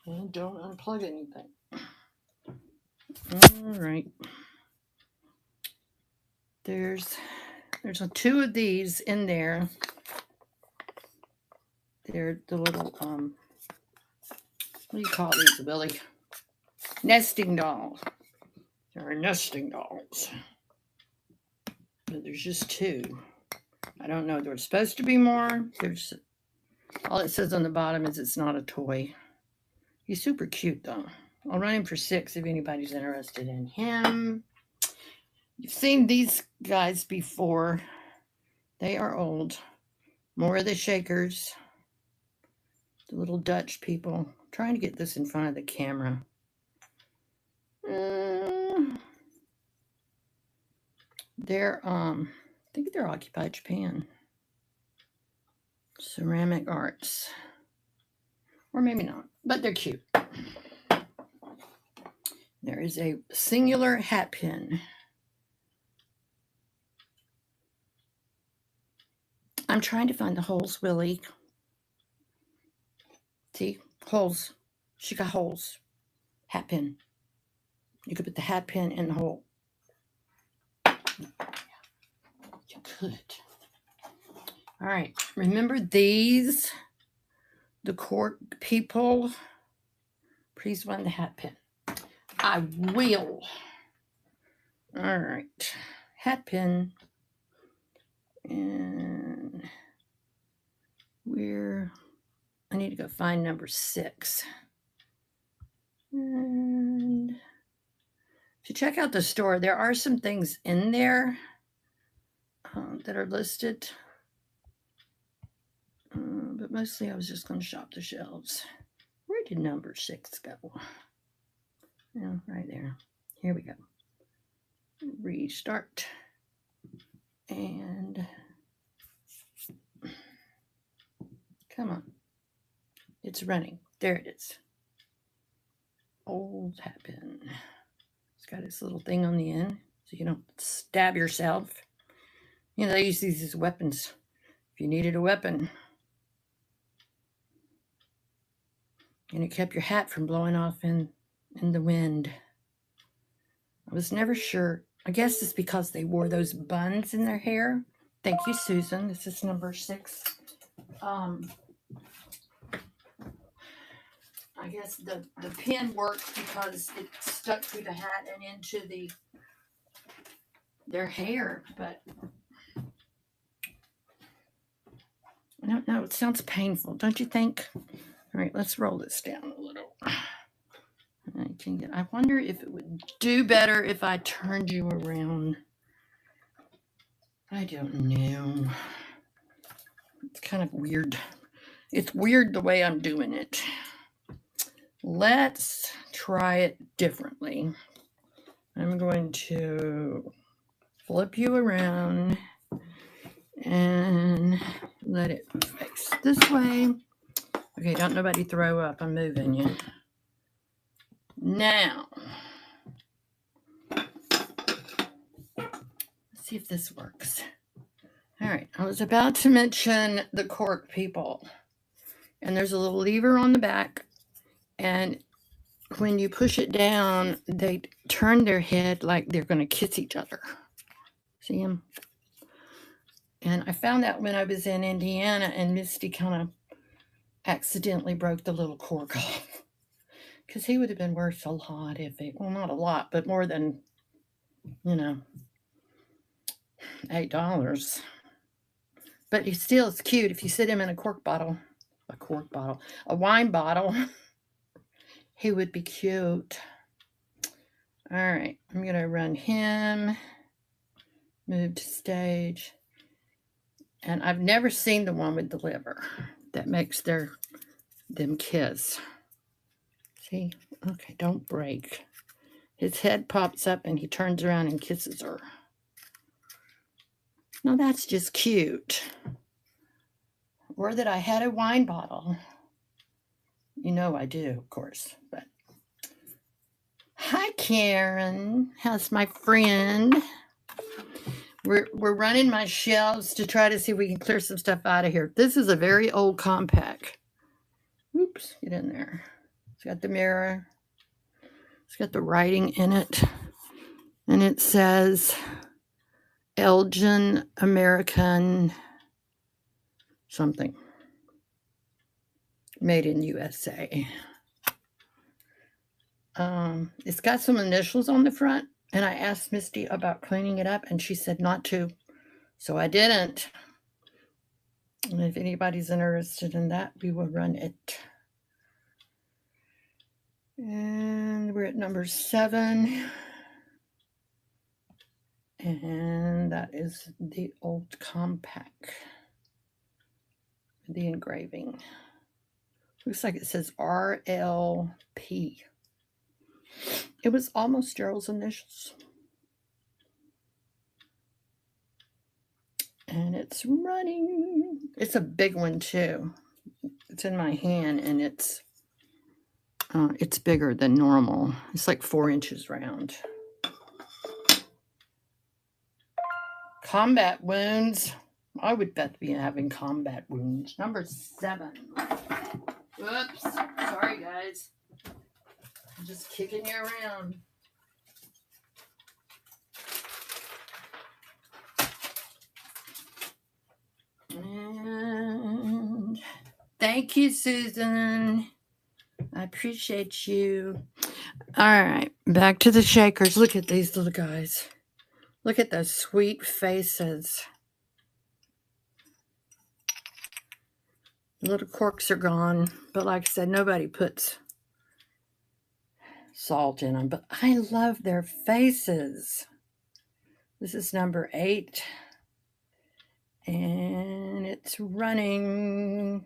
And don't unplug anything. All right. There's two of these in there. They're the little, what do you call these, Billy? Nesting dolls. They're nesting dolls. But there's just two. I don't know. There's supposed to be more. There's, all it says on the bottom is it's not a toy. He's super cute, though. I'll run him for $6 if anybody's interested in him. You've seen these guys before. They are old. More of the shakers. The little Dutch people. I'm trying to get this in front of the camera. They're, I think they're Occupied Japan. Ceramic arts. Or maybe not, but they're cute. There is a singular hat pin. I'm trying to find the holes, Willie. See? Holes. She got holes. Hat pin. You could put the hat pin in the hole. You could. All right. Remember these? The cork people. Please run the hat pin. I will. All right. Hat pin. And I need to go find number 6. And if you check out the store, there are some things in there that are listed. But mostly I was just going to shop the shelves. Where did number 6 go? Yeah, right there. Here we go. Restart. And come on. It's running. There it is. Old hat pin. It's got this little thing on the end so you don't stab yourself. They use these as weapons. If you needed a weapon. And it kept your hat from blowing off in the wind. I was never sure. I guess it's because they wore those buns in their hair. Thank you, Susan. This is number 6. I guess the pin worked because it stuck through the hat and into their hair, but I don't know. It sounds painful, don't you think? All right, let's roll this down a little. I wonder if it would do better if I turned you around. I don't know. It's kind of weird. It's weird the way I'm doing it. Let's try it differently. I'm going to flip you around and let it face this way. Okay, don't nobody throw up. I'm moving you. Now, let's see if this works. All right, I was about to mention the cork people. And there's a little lever on the back. And when you push it down, they turn their head like they're going to kiss each other. See them? And I found that when I was in Indiana, and Misty kind of accidentally broke the little cork off. Because he would have been worth a lot if it, well, not a lot, but more than, you know, $8. But he still is cute. If you sit him in a wine bottle, he would be cute. All right, I'm going to run him, move to stage. And I've never seen the one with the liver that makes them kiss. See? Okay, don't break. His head pops up and he turns around and kisses her. Now that's just cute. Or that I had a wine bottle. You know I do, of course. But hi, Karen. How's my friend? We're running my shelves to try to see if we can clear some stuff out of here. This is a very old compact. Oops, get in there. It's got the mirror. It's got the writing in it. And it says Elgin American something. Made in USA. It's got some initials on the front. And I asked Misty about cleaning it up, and she said not to. So I didn't. And if anybody's interested in that, we will run it. And we're at number 7. And that is the old compact. The engraving. Looks like it says RLP. It was almost Gerald's initials. And it's running. It's a big one too. It's in my hand, and it's bigger than normal. It's like 4 inches round. Combat wounds. I would bet be having combat wounds. Number 7. Whoops. Sorry, guys. I'm just kicking you around. And thank you, Susan. I appreciate you. All right, back to the shakers. Look at these little guys. Look at those sweet faces. The little corks are gone, but like I said, nobody puts salt in them, but I love their faces. This is number 8, and it's running.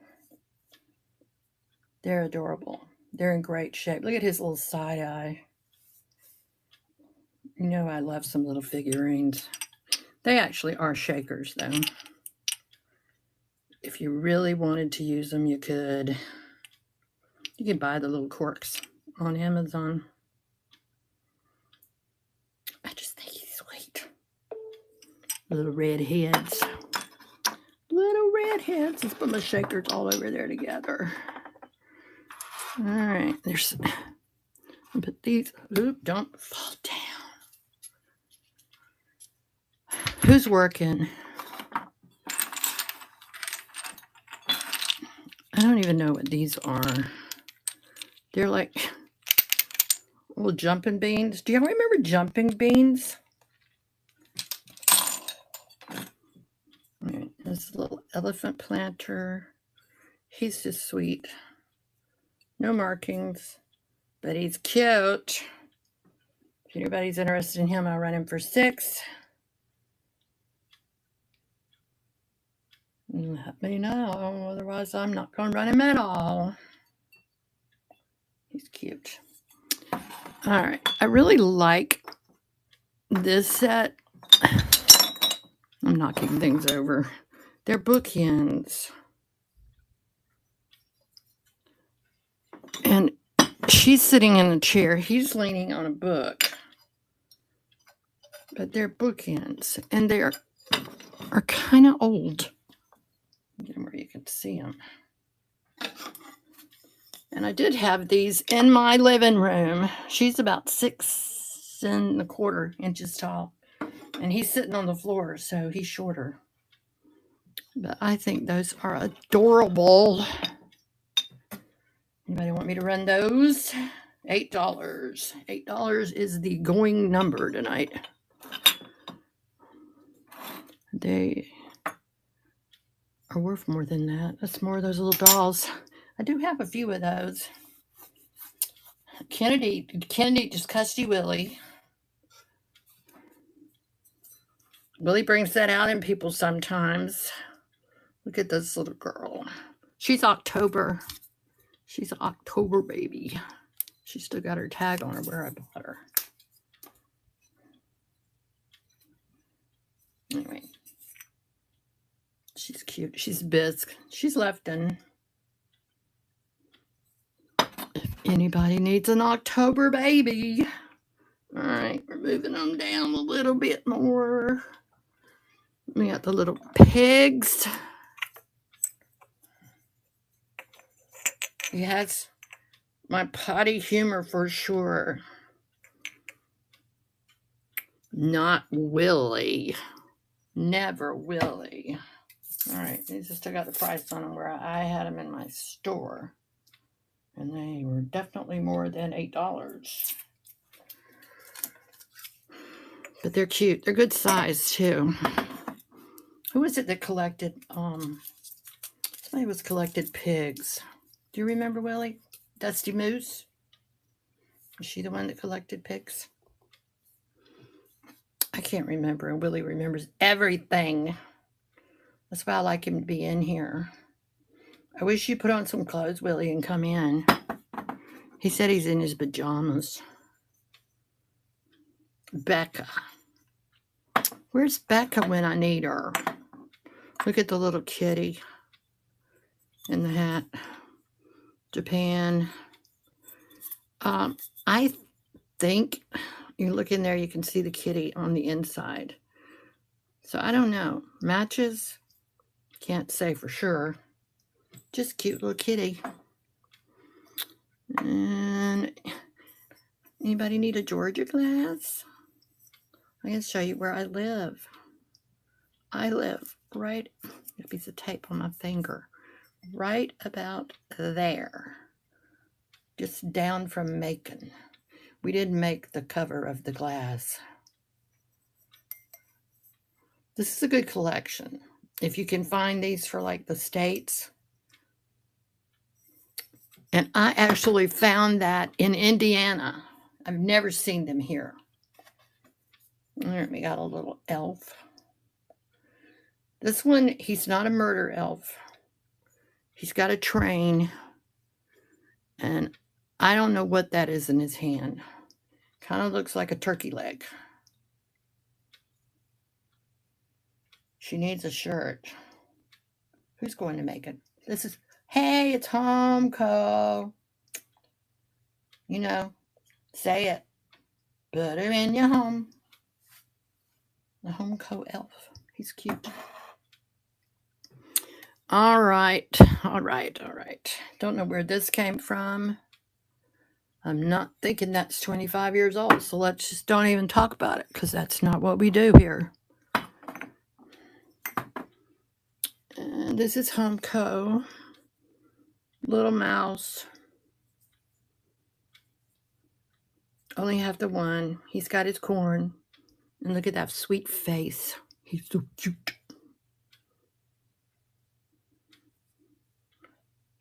They're adorable. They're in great shape. Look at his little side eye. You know I love some little figurines. They actually are shakers, though. If you really wanted to use them, you could. You can buy the little corks on Amazon. I just think he's sweet. Little red heads. Little red heads. Let's put my shakers all over there together. All right. There's. I'll put these. Oop, don't fall down. Who's working? I don't even know what these are. They're like little jumping beans. Do you remember jumping beans? All right, this little elephant planter. He's just sweet. No markings, but he's cute. If anybody's interested in him, I'll run him for 6. Let me know, otherwise I'm not going to run him at all. He's cute. All right, I really like this set. I'm knocking things over. They're bookends. And She's sitting in a chair. He's leaning on a book. But they're bookends, and they are kind of old. Get them where you can see them. And I did have these in my living room. She's about 6¼ inches tall. And he's sitting on the floor, so he's shorter. But I think those are adorable. Anybody want me to run those? $8. $8 is the going number tonight. They are worth more than that. That's more of those little dolls. I do have a few of those. Kennedy just Custy Willie. Willie brings that out in people sometimes. Look at this little girl. She's October. She's an October baby. She still got her tag on her where I bought her. Anyway. She's cute. She's bisque. She's Lefton. If anybody needs an October baby. All right, we're moving them down a little bit more. We got the little pigs. He has my potty humor for sure. Not Willie. Never Willie. All right, these still got the price on them where I had them in my store. And they were definitely more than $8. But they're cute. They're good size, too. Who was it that collected, somebody was collected pigs. Do you remember, Willie? Dusty Moose? Was she the one that collected pigs? I can't remember. Willie remembers everything. That's why I like him to be in here. I wish you put on some clothes, Willie, and come in. He said he's in his pajamas. Becca. Where's Becca when I need her? Look at the little kitty in the hat. Japan. I think you look in there, you can see the kitty on the inside. So I don't know. Matches? Can't say for sure. Just cute little kitty. And anybody need a Georgia glass? I'm going to show you where I live. I live right, a piece of tape on my finger, right about there. Just down from Macon. We did make the cover of the glass. This is a good collection. If you can find these for like the States. And I actually found that in Indiana. I've never seen them here. There, we got a little elf. This one, he's not a murder elf. He's got a train. And I don't know what that is in his hand. Kind of looks like a turkey leg. She needs a shirt. Who's going to make it? This is, hey, it's Homeco. You know, say it. Put her in your home. The Homeco elf. He's cute. All right. Don't know where this came from. I'm not thinking that's 25 years old, so let's just don't even talk about it because that's not what we do here. And this is Homeco. Little mouse. Only have the one. He's got his corn. And look at that sweet face. He's so cute.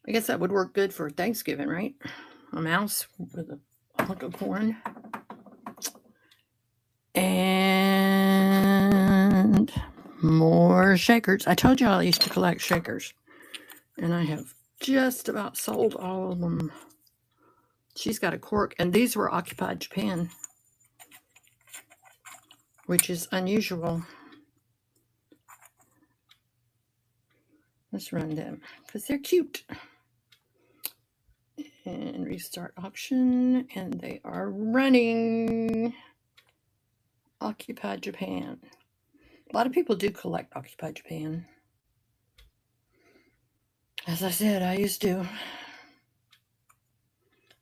I guess that would work good for Thanksgiving, right? A mouse with a hunk of corn. And more shakers. I told you I used to collect shakers. And I have just about sold all of them. She's got a cork. And these were Occupied Japan, which is unusual. Let's run them because they're cute. And restart auction, and they are running Occupy Japan. A lot of people do collect Occupy Japan. As I said, I used to.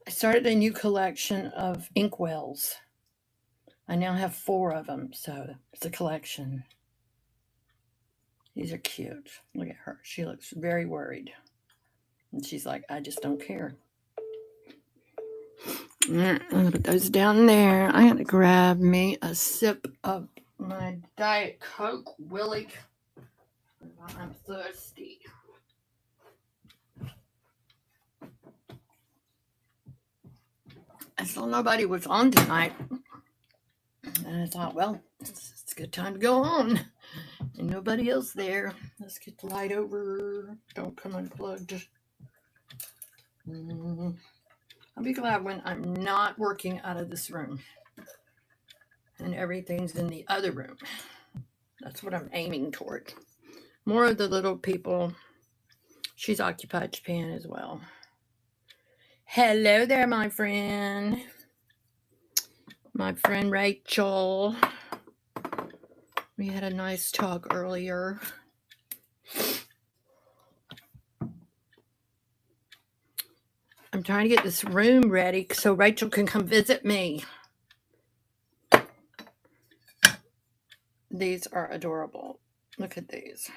I started a new collection of inkwells. I now have 4 of them, so it's a collection. These are cute. Look at her. She looks very worried. And she's like, I just don't care. I'm going to put those down there. I got to grab me a sip of my Diet Coke, Willie. I'm thirsty. I saw nobody was on tonight. And I thought, well, it's a good time to go on. And nobody else there. Let's get the light over. Don't come unplugged. I'll be glad when I'm not working out of this room and everything's in the other room. That's what I'm aiming toward. More of the little people. She's Occupied Japan as well. Hello there, my friend. My friend Rachel. We had a nice talk earlier. I'm trying to get this room ready so Rachel can come visit me. These are adorable. Look at these.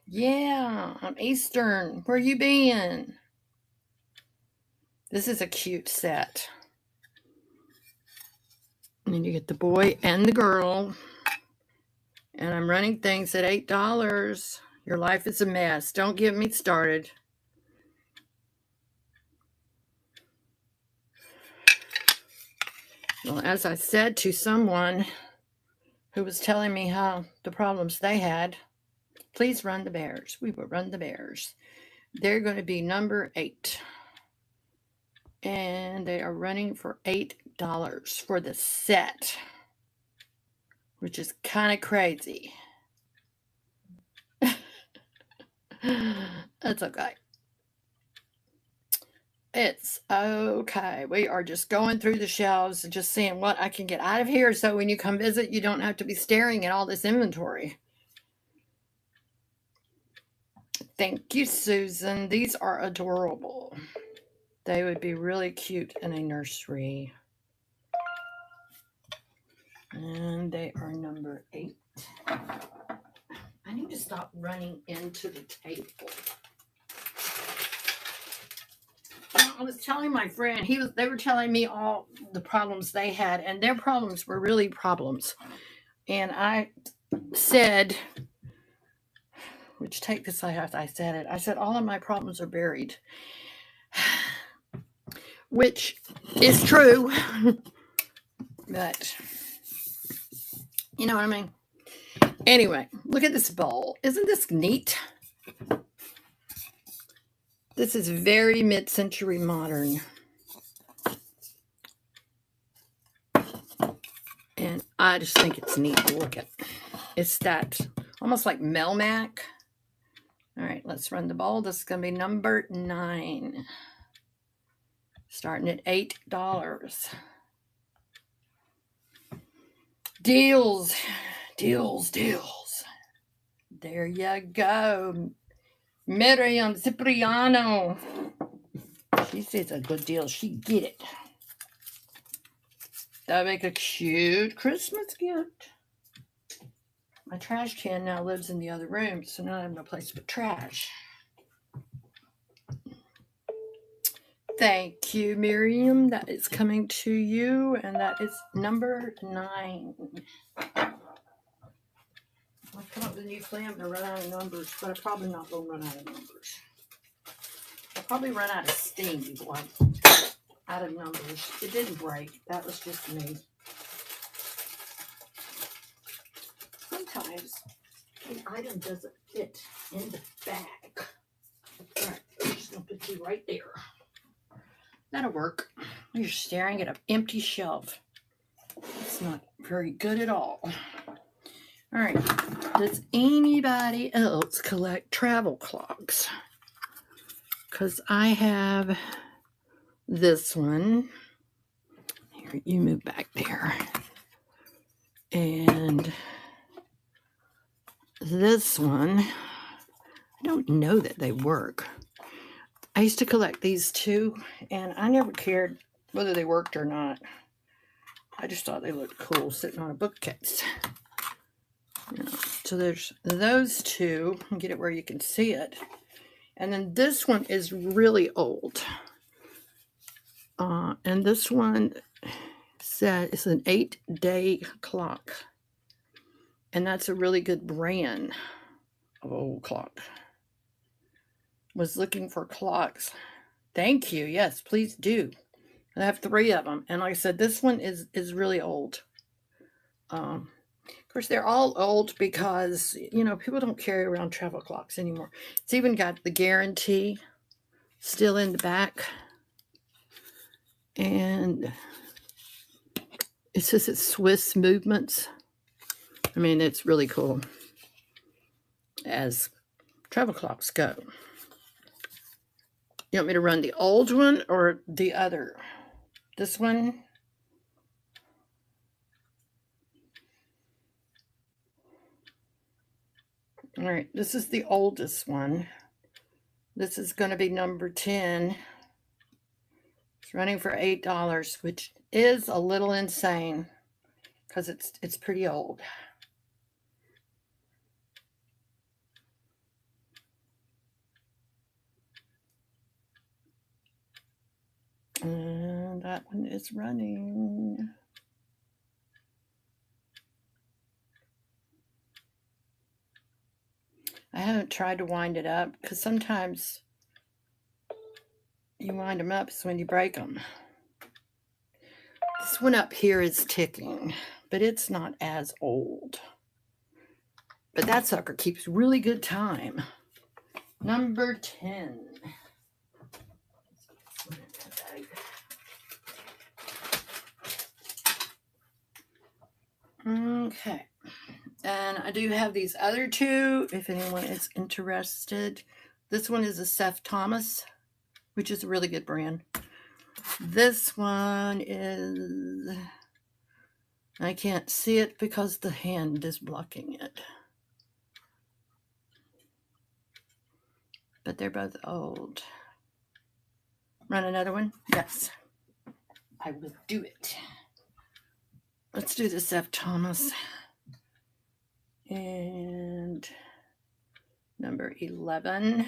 Yeah, I'm Eastern. Where you been? This is a cute set. And then you get the boy and the girl. And I'm running things at $8. Your life is a mess. Don't get me started. Well, as I said to someone who was telling me how the problems they had, please run the bears. We will run the bears. They're going to be number 8. And they are running for $8 for the set, which is kind of crazy. That's okay. It's okay. We are just going through the shelves and just seeing what I can get out of here so when you come visit, you don't have to be staring at all this inventory. Thank you, Susan. These are adorable. They would be really cute in a nursery. And they are number 8. I need to stop running into the table. I was telling my friend, they were telling me all the problems they had, and their problems were really problems. And I said, which take this I said it. I said, all of my problems are buried. Which is true. But, you know what I mean? Anyway, look at this bowl. Isn't this neat? This is very mid-century modern. And I just think it's neat to look at. It's that almost like Melmac. All right, let's run the bowl. This is going to be number 9. Starting at $8. Deals. Deals, deals. There you go. Miriam Cipriano. She says a good deal. She get it. That'll make a cute Christmas gift. My trash can now lives in the other room, so now I have no place to put trash. Thank you, Miriam. That is coming to you, and that is number 9. I'll come up with a new plan to run out of numbers, but I probably not going to run out of numbers. I'll probably run out of steam before I'm out of numbers. It didn't break. That was just me. Sometimes the item doesn't fit in the bag. All right, I'm just going to put you right there. That'll work. You're staring at an empty shelf. It's not very good at all. All right. Does anybody else collect travel clogs? Because I have this one. Here, you move back there. And this one, I don't know that they work. I used to collect these two, and I never cared whether they worked or not. I just thought they looked cool sitting on a bookcase. You know, so there's those two. I'll get it where you can see it. And then this one is really old. And this one said it's an 8-day clock. And that's a really good brand of old clock. Was looking for clocks. Thank you. Yes, please do. I have 3 of them. And like I said, this one is really old. Of course, they're all old because, you know, people don't carry around travel clocks anymore. It's even got the guarantee still in the back. And it says it's Swiss movements. I mean, it's really cool as travel clocks go. You want me to run the old one or the other? This one? All right, this is the oldest one. This is going to be number 10. It's running for $8, which is a little insane because it's pretty old. And that one is running. I haven't tried to wind it up because sometimes you wind them up is when you break them. This one up here is ticking, but it's not as old. But that sucker keeps really good time. Number 10. Okay. And I do have these other two, if anyone is interested. This one is a Seth Thomas, which is a really good brand. This one is, I can't see it because the hand is blocking it. But they're both old. Run another one? Yes. I will do it. Let's do the Seth Thomas. And number 11.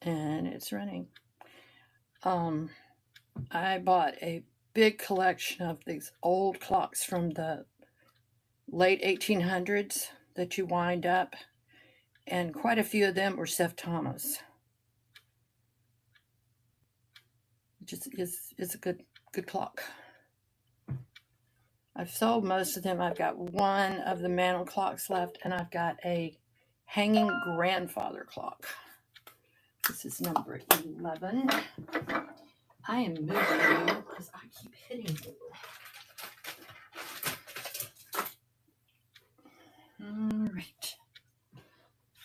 And it's running. I bought a big collection of these old clocks from the late 1800s that you wind up, and quite a few of them were Seth Thomas, which is a good clock. I've sold most of them. I've got one of the mantle clocks left, and I've got a hanging grandfather clock. This is number 11. I am moving you because I keep hitting you. All right.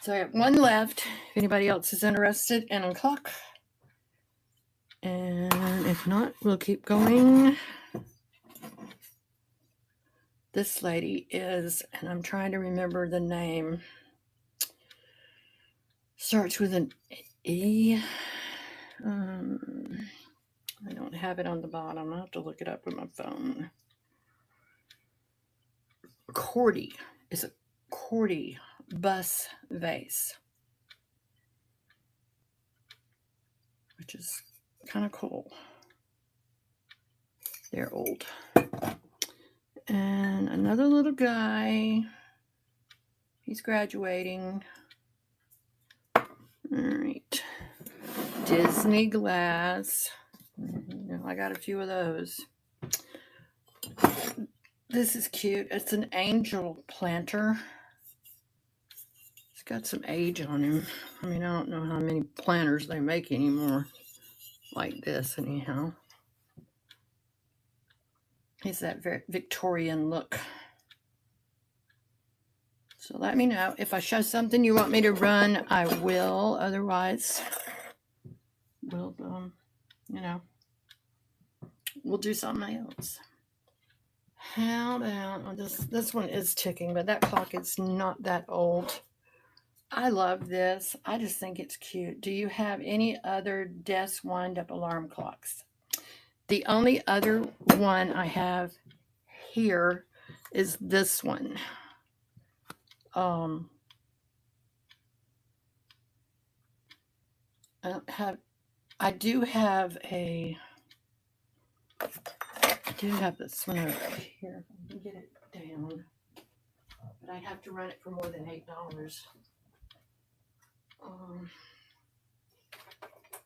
So I have one left, if anybody else is interested in a clock. And if not, we'll keep going. This lady is, and I'm trying to remember the name, starts with an E. I don't have it on the bottom. I'll have to look it up with my phone. Cordy. It's a Cordy bus vase, which is kind of cool. They're old. And another little guy. He's graduating. All right. Disney glass. I got a few of those. This is cute. It's an angel planter. It's got some age on him. I mean, I don't know how many planters they make anymore like this anyhow. He's that very Victorian look. So let me know. If I show something you want me to run, I will. Otherwise, we'll, you know, we'll do something else. How about, well, this one is ticking, but that clock is not that old. I love this. I just think it's cute. Do you have any other desk wind-up alarm clocks? The only other one I have here is this one. I do have this one over here. Let me get it down. But I have to run it for more than $8. All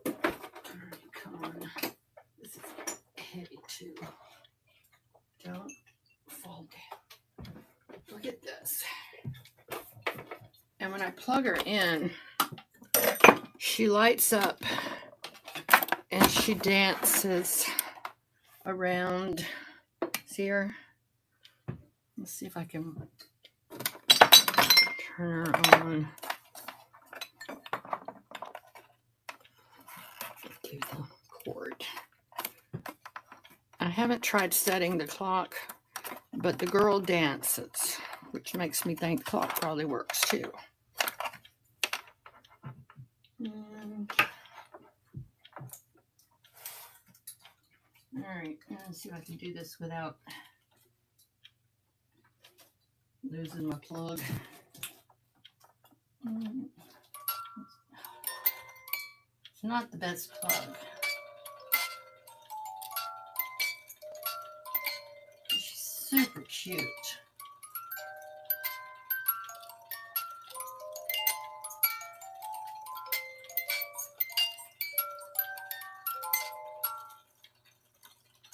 right, come on. This is heavy too. Don't fall down. Look at this. And when I plug her in, she lights up and she dances around. See her? Let's see if I can turn her on. Do the cord. I haven't tried setting the clock, but the girl dances, which makes me think the clock probably works too. All right, let's see if I can do this without losing my plug. It's not the best plug. She's super cute.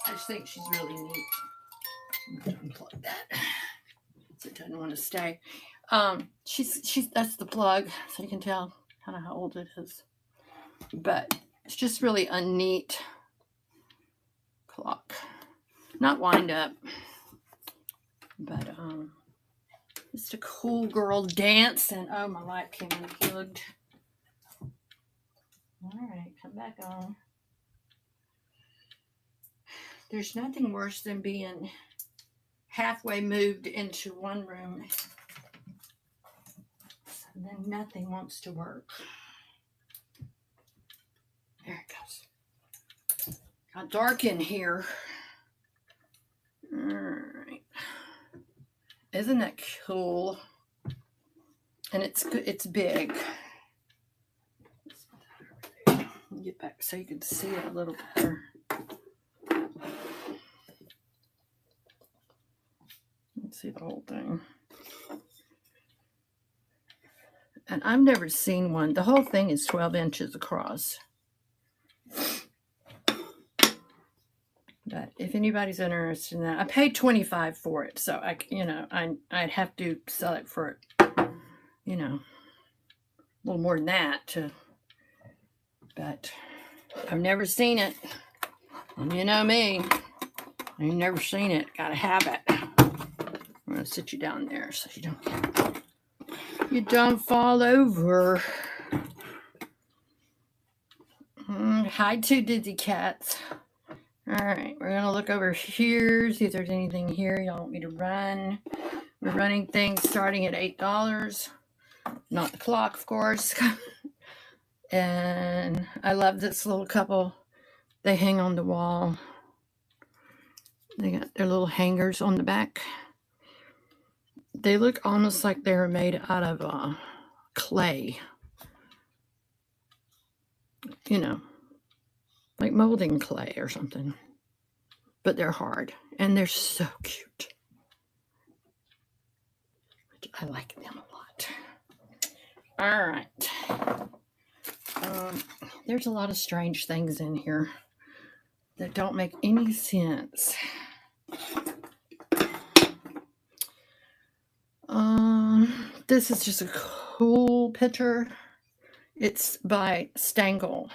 I just think she's really neat. I'm going to unplug that so it doesn't want to stay. That's the plug, so you can tell kind of how old it is. But it's just really a neat clock. Not wind up, but just a cool girl dancing. Oh, my light came unplugged. All right, come back on. There's nothing worse than being halfway moved into one room, and then nothing wants to work. There it goes. Got dark in here. All right. Isn't that cool? And it's good. It's big. Get back so you can see it a little better. Let's see the whole thing. And I've never seen one. The whole thing is 12 inches across. But if anybody's interested in that, I paid $25 for it, so I'd have to sell it for, a little more than that. But I've never seen it, and you know me, I've never seen it. Gotta have it. I'm gonna sit you down there so you don't fall over. Hi, two dizzy cats. All right, we're gonna look over here, see if there's anything here y'all want me to run. We're running things starting at $8. Not the clock, of course. And I love this little couple. They hang on the wall. They got their little hangers on the back. They look almost like they're made out of clay. Like molding clay or something. But they're hard. And they're so cute. I like them a lot. All right. There's a lot of strange things in here that don't make any sense. This is just a cool picture. It's by Stangle.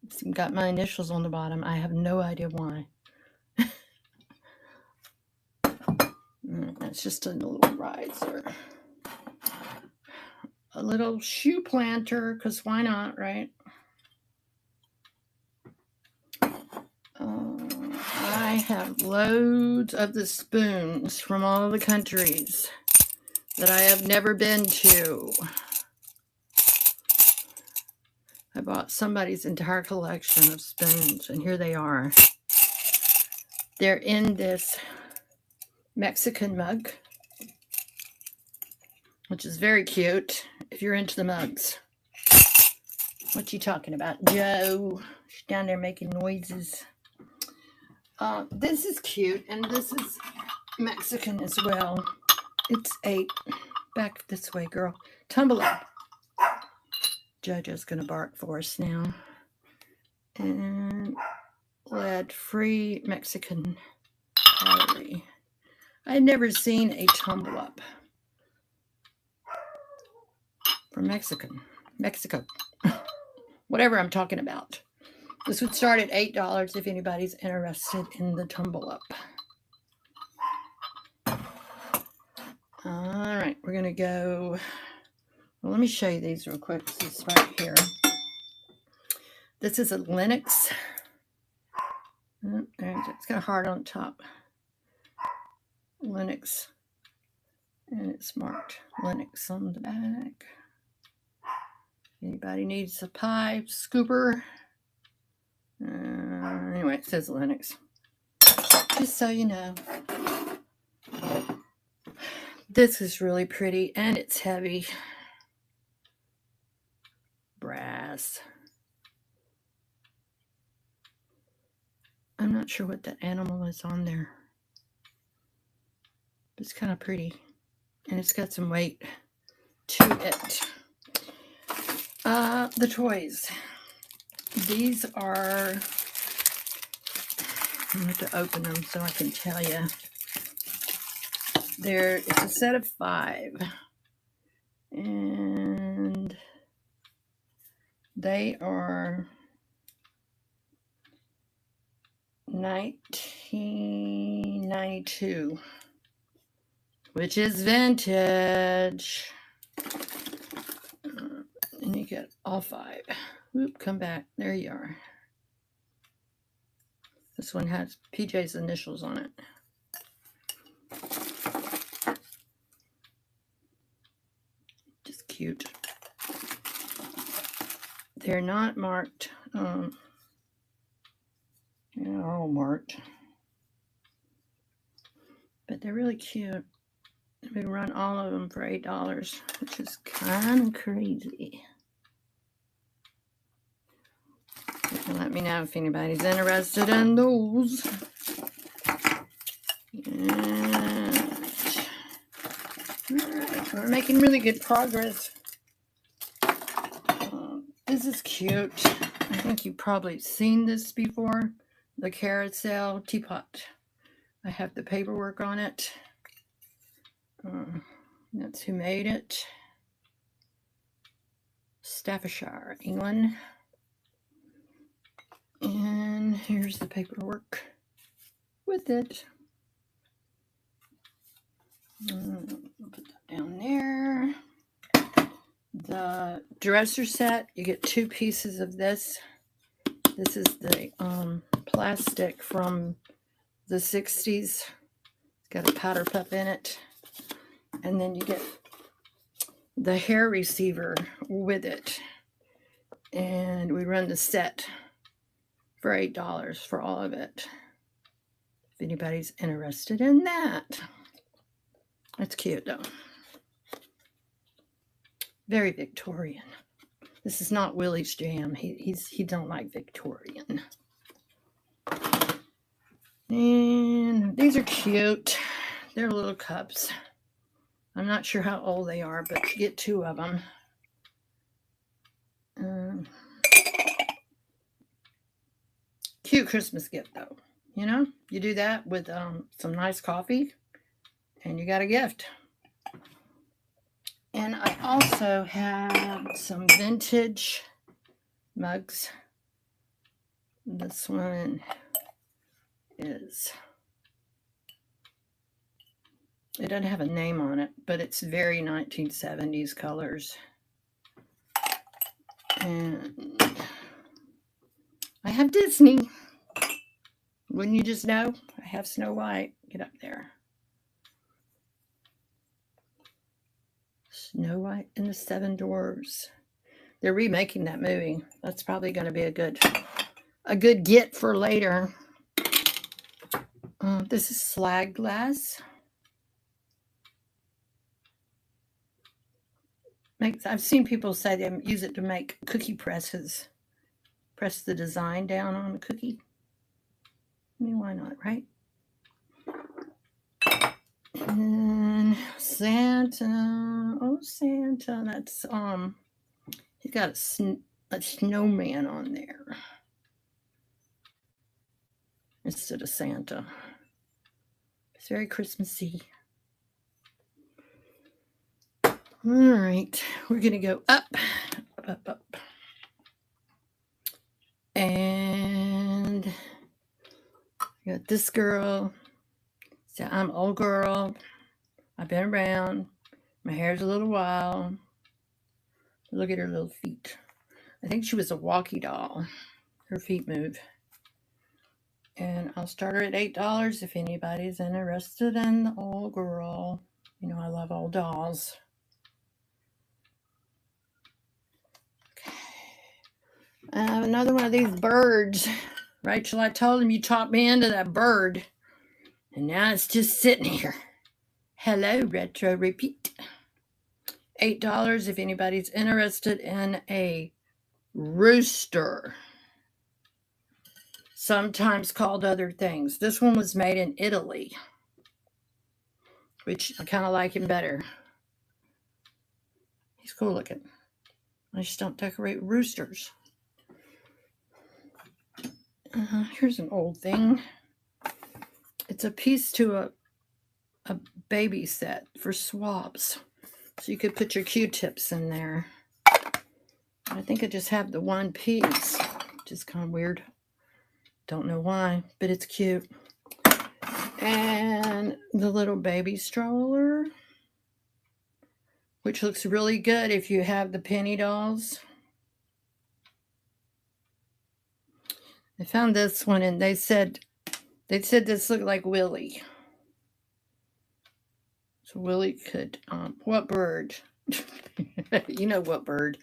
It's got my initials on the bottom. I have no idea why. it's just a little riser. A little shoe planter, because why not, right? I have loads of the spoons from all of the countries that I have never been to. I bought somebody's entire collection of spoons, and here they are. They're in this Mexican mug, which is very cute if you're into the mugs. What you talking about, Joe? She's down there making noises. This is cute, and this is Mexican as well. It's a, back this way, girl. Tumble up. Jojo's gonna bark for us now. And lead-free Mexican pottery. I'd never seen a tumble up from Mexico. Whatever I'm talking about. This would start at $8 if anybody's interested in the tumble up. All right, we're gonna go. Well, let me show you these real quick. This is right here. This is a Linux. Oh, it's got a heart on top. Linux. And it's marked Linux on the back. Anybody needs a pie scooper? Anyway, it says Linux. Just so you know. This is really pretty, and it's heavy. Brass. I'm not sure what that animal is on there. It's kind of pretty, and it's got some weight to it. The toys. These are, I'm going to open them so I can tell you. It's a set of 5. And they are $19.92, which is vintage. And you get all 5. Oop, come back. There you are. This one has PJ's initials on it. Just cute. They're not marked. They're all marked. But they're really cute. We run all of them for $8, which is kind of crazy. You can let me know if anybody's interested in those. Alright, we're making really good progress. This is cute. I think you've probably seen this before. The carousel teapot. I have the paperwork on it. That's who made it. Staffordshire, England. And here's the paperwork with it. I'll put that down there. The dresser set, you get 2 pieces of this. This is the plastic from the 60s. It's got a powder puff in it. And then you get the hair receiver with it. And we run the set for $8 for all of it. If anybody's interested in that. It's cute though. Very Victorian. This is not Willie's jam. He don't like Victorian. And these are cute. They're little cups. I'm not sure how old they are, but you get 2 of them. Cute Christmas gift though. You know, you do that with some nice coffee and you got a gift. And I also have some vintage mugs. This one is It doesn't have a name on it, but it's very 1970s colors. And I have Disney. Wouldn't you just know? I have Snow White. Get up there. Snow White and the Seven Dwarfs. They're remaking that movie. That's probably going to be a good get for later. This is slag glass. I've seen people say they use it to make cookie presses. Press the design down on a cookie. I mean, why not, right? And Santa. Oh, Santa. That's he's got a snowman on there instead of Santa. It's very Christmassy. All right, we're gonna go up, up, up, up. And I got this girl. So I'm old girl. I've been around. My hair's a little wild. Look at her little feet. I think she was a walkie doll. Her feet move. And I'll start her at $8 if anybody's interested in the old girl. You know, I love old dolls. Okay. I have another one of these birds. Rachel, I told him you talked me into that bird. And now it's just sitting here. Hello, Retro Repeat. $8 if anybody's interested in a rooster. Sometimes called other things. This one was made in Italy, which I kind of like him better. He's cool looking. I just don't decorate roosters. Here's an old thing. It's a piece to a baby set for swabs. So you could put your Q-tips in there. I think I just have the one piece, which is kind of weird. Don't know why, but it's cute. And the little baby stroller, which looks really good if you have the penny dolls. I found this one and they said this looked like Willie. So Willie could, what bird? You know what bird?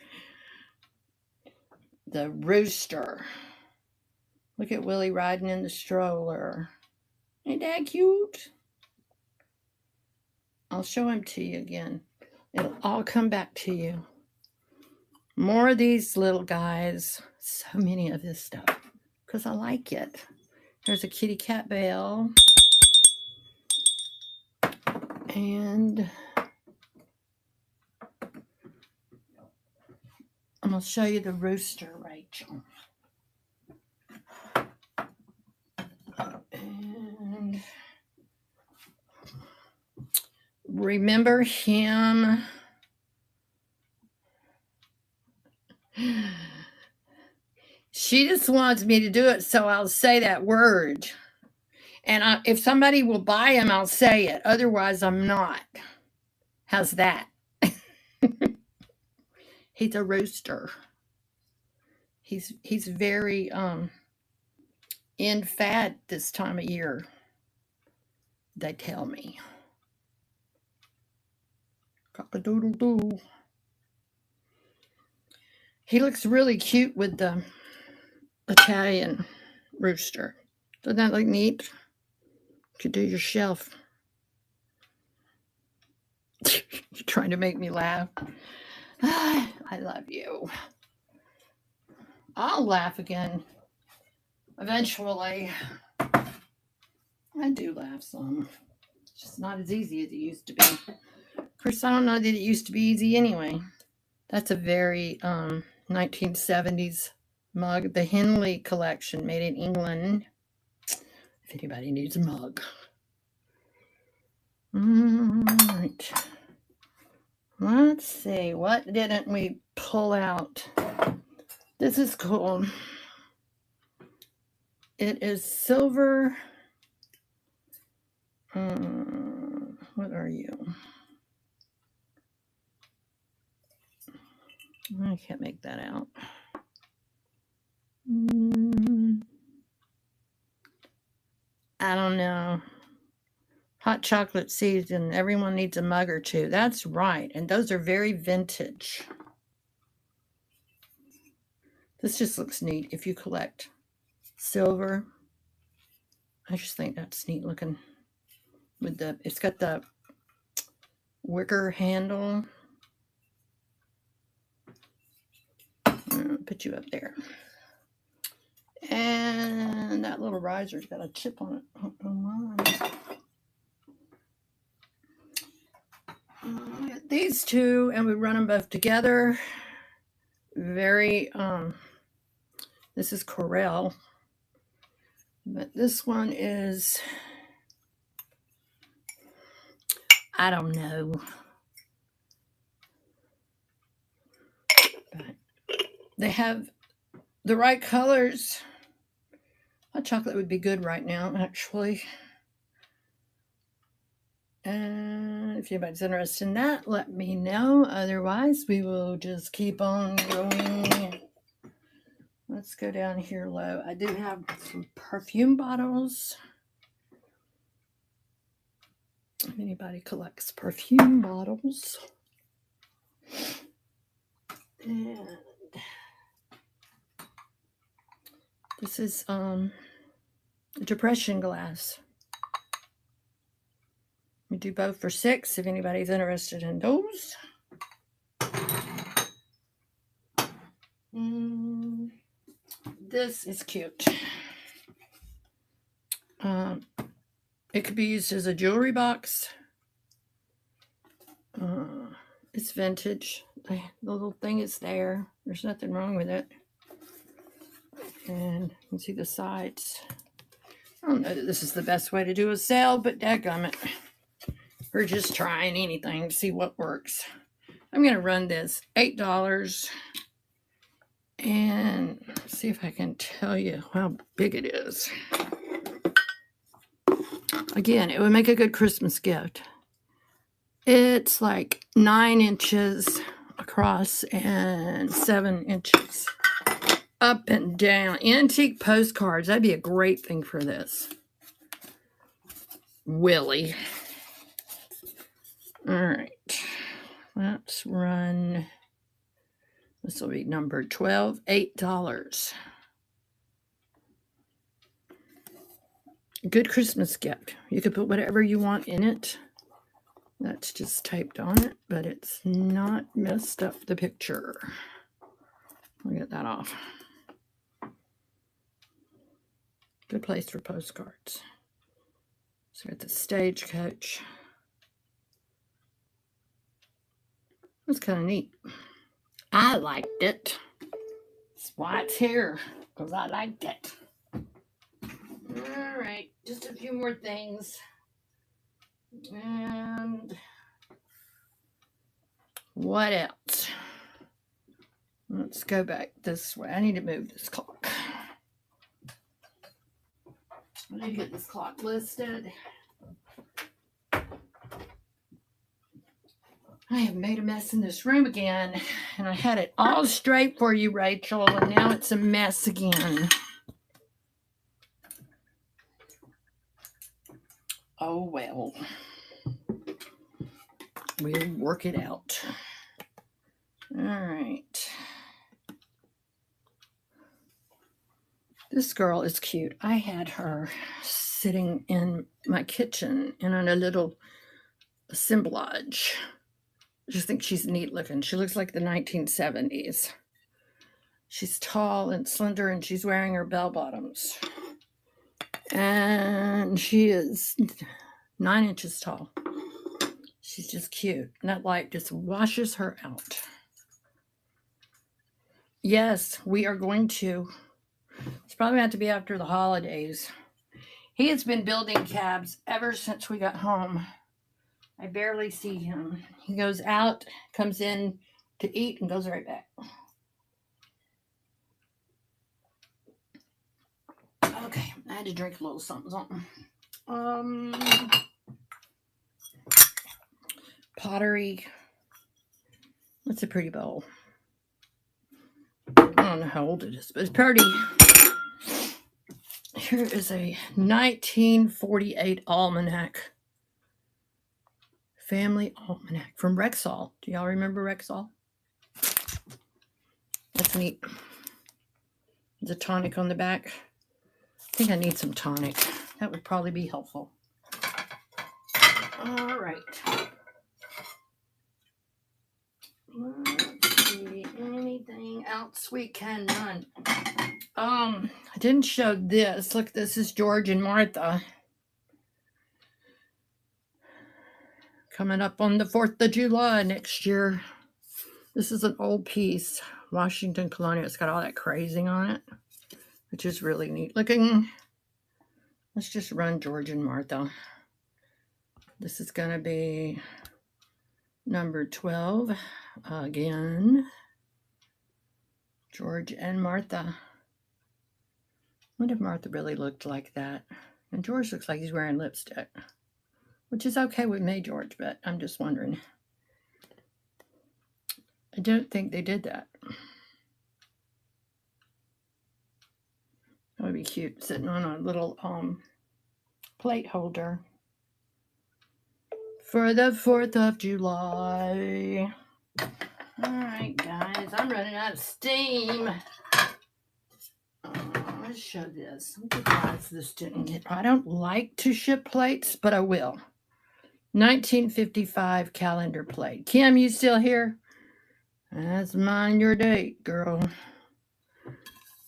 The rooster. Look at Willie riding in the stroller. Ain't that cute? I'll show him to you again. It'll all come back to you. More of these little guys. So many of this stuff. Because I like it. There's a kitty cat bell. And I'm going to show you the rooster, Rachel. And remember him? She just wants me to do it, so I'll say that word. And if somebody will buy him, I'll say it. Otherwise, I'm not. How's that? He's a rooster. He's very in fad this time of year, they tell me. Cock-a-doodle-doo. He looks really cute with the Italian rooster. Doesn't that look neat? You could do your shelf. You're trying to make me laugh. I love you. I'll laugh again. Eventually. I do laugh some. It's just not as easy as it used to be. Of course, I don't know that it used to be easy anyway. That's a very 1970s mug. The Henley collection, made in England. If anybody needs a mug. All right. Let's see. What didn't we pull out? This is cool. It is silver. What are you? I can't make that out. I don't know. Hot chocolate season. Everyone needs a mug or two. That's right. And those are very vintage. This just looks neat if you collect silver. I just think that's neat looking. With the, it's got the wicker handle. I'll put you up there. And that little riser's got a chip on it. These two, and we run them both together. Very, this is Corel, but this one is, I don't know. But they have the right colors. Hot chocolate would be good right now, actually. And if anybody's interested in that, let me know. Otherwise, we will just keep on going. Let's go down here low. I do have some perfume bottles. If anybody collects perfume bottles. And this is a depression glass. We do both for $6 if anybody's interested in those. This is cute. It could be used as a jewelry box. It's vintage. The little thing is there. There's nothing wrong with it. And you can see the sides. I don't know that this is the best way to do a sale, but dadgummit. We're just trying anything to see what works. I'm going to run this $8 and see if I can tell you how big it is. Again, it would make a good Christmas gift. It's like 9 inches across and 7 inches up and down. Antique postcards. That'd be a great thing for this. Willie. All right. Let's run. This will be number 12, $8. Good Christmas gift. You could put whatever you want in it. That's just typed on it, but it's not messed up the picture. I'll get that off. Good place for postcards. So it's a stagecoach. It's kind of neat. I liked it. That's why it's here, because I liked it. All right, just a few more things. And what else? Let's go back this way. I need to move this clock. I need to get this clock listed. I have made a mess in this room again, and I had it all straight for you, Rachel, and now it's a mess again. Oh, well. We'll work it out. All right. This girl is cute. I had her sitting in my kitchen and on a little assemblage. I just think she's neat looking. She looks like the 1970s. She's tall and slender, and she's wearing her bell bottoms. And she is 9 inches tall. She's just cute. And that light just washes her out. Yes, we are going to. It's probably going to have to be after the holidays. He has been building cabs ever since we got home. I barely see him. He goes out, comes in to eat, and goes right back. Okay, I had to drink a little something. pottery. It's a pretty bowl. I don't know how old it is, but it's pretty. Here is a 1948 almanac. Family almanac from Rexall. Do y'all remember Rexall? That's neat. There's a tonic on the back. I think I need some tonic. That would probably be helpful. All right. Let's see. Anything else we can run? I didn't show this. Look, this is George and Martha. Coming up on the 4th of July next year. This is an old piece. Washington Colonial. It's got all that crazing on it, which is really neat looking. Let's just run George and Martha. This is going to be number 12 again. George and Martha. What if Martha really looked like that? And George looks like he's wearing lipstick, which is okay with me, George, but I'm just wondering. I don't think they did that. That would be cute, sitting on a little plate holder for the 4th of July. All right, guys, I'm running out of steam. Let's show this. I'm surprised this didn't get. I don't like to ship plates, but I will. 1955 calendar plate. Kim, you still here? That's mind your date, girl.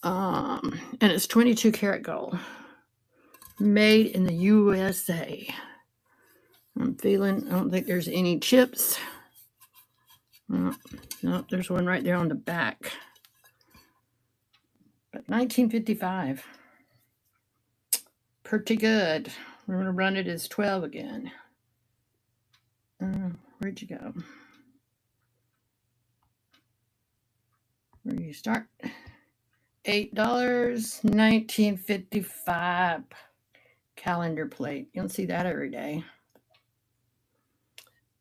And it's 22 karat gold. Made in the USA. I'm feeling, I don't think there's any chips. No, there's one right there on the back. But 1955. Pretty good. We're going to run it as 12 again. Where'd you go? Where do you start? $8, 1955 calendar plate. You don't see that every day.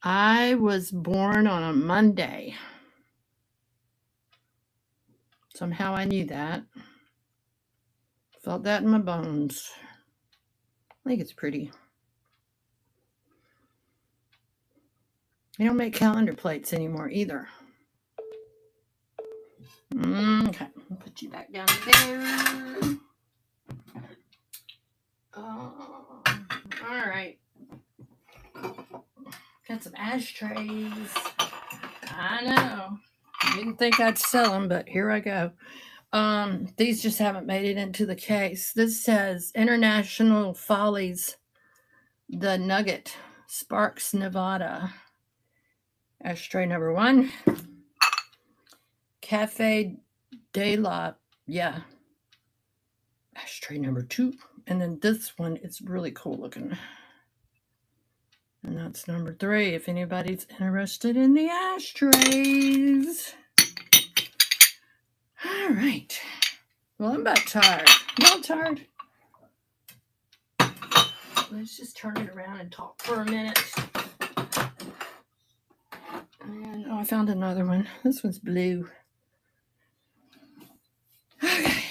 I was born on a Monday. Somehow I knew that. Felt that in my bones. I think it's pretty. They don't make calendar plates anymore either. Okay, I'll put you back down there. All right. Got some ashtrays. I know. Didn't think I'd sell them, but here I go. These just haven't made it into the case. This says International Follies, the Nugget, Sparks, Nevada. Ashtray number 1. Cafe de la, ashtray number 2. And then this one, it's really cool looking. And that's number 3, if anybody's interested in the ashtrays. All right. Well, I'm about tired. Y'all tired? Let's just turn it around and talk for a minute. And I found another one. This one's blue. Okay.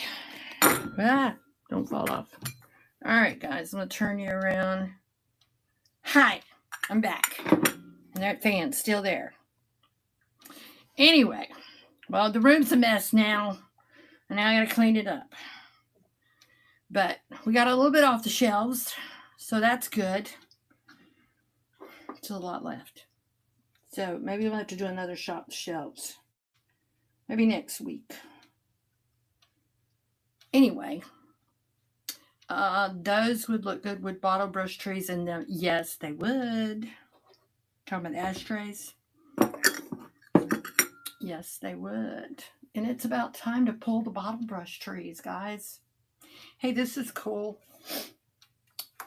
Don't fall off. All right, guys. I'm going to turn you around. Hi. I'm back. And that fan's still there. Anyway. Well, the room's a mess now. And now I got to clean it up. But we got a little bit off the shelves. So that's good. Still a lot left. So maybe we'll have to do another shop shelves. Maybe next week. Anyway. Those would look good with bottle brush trees in them. Yes, they would. Talking about the ashtrays. Yes, they would. And it's about time to pull the bottle brush trees, guys. Hey, this is cool.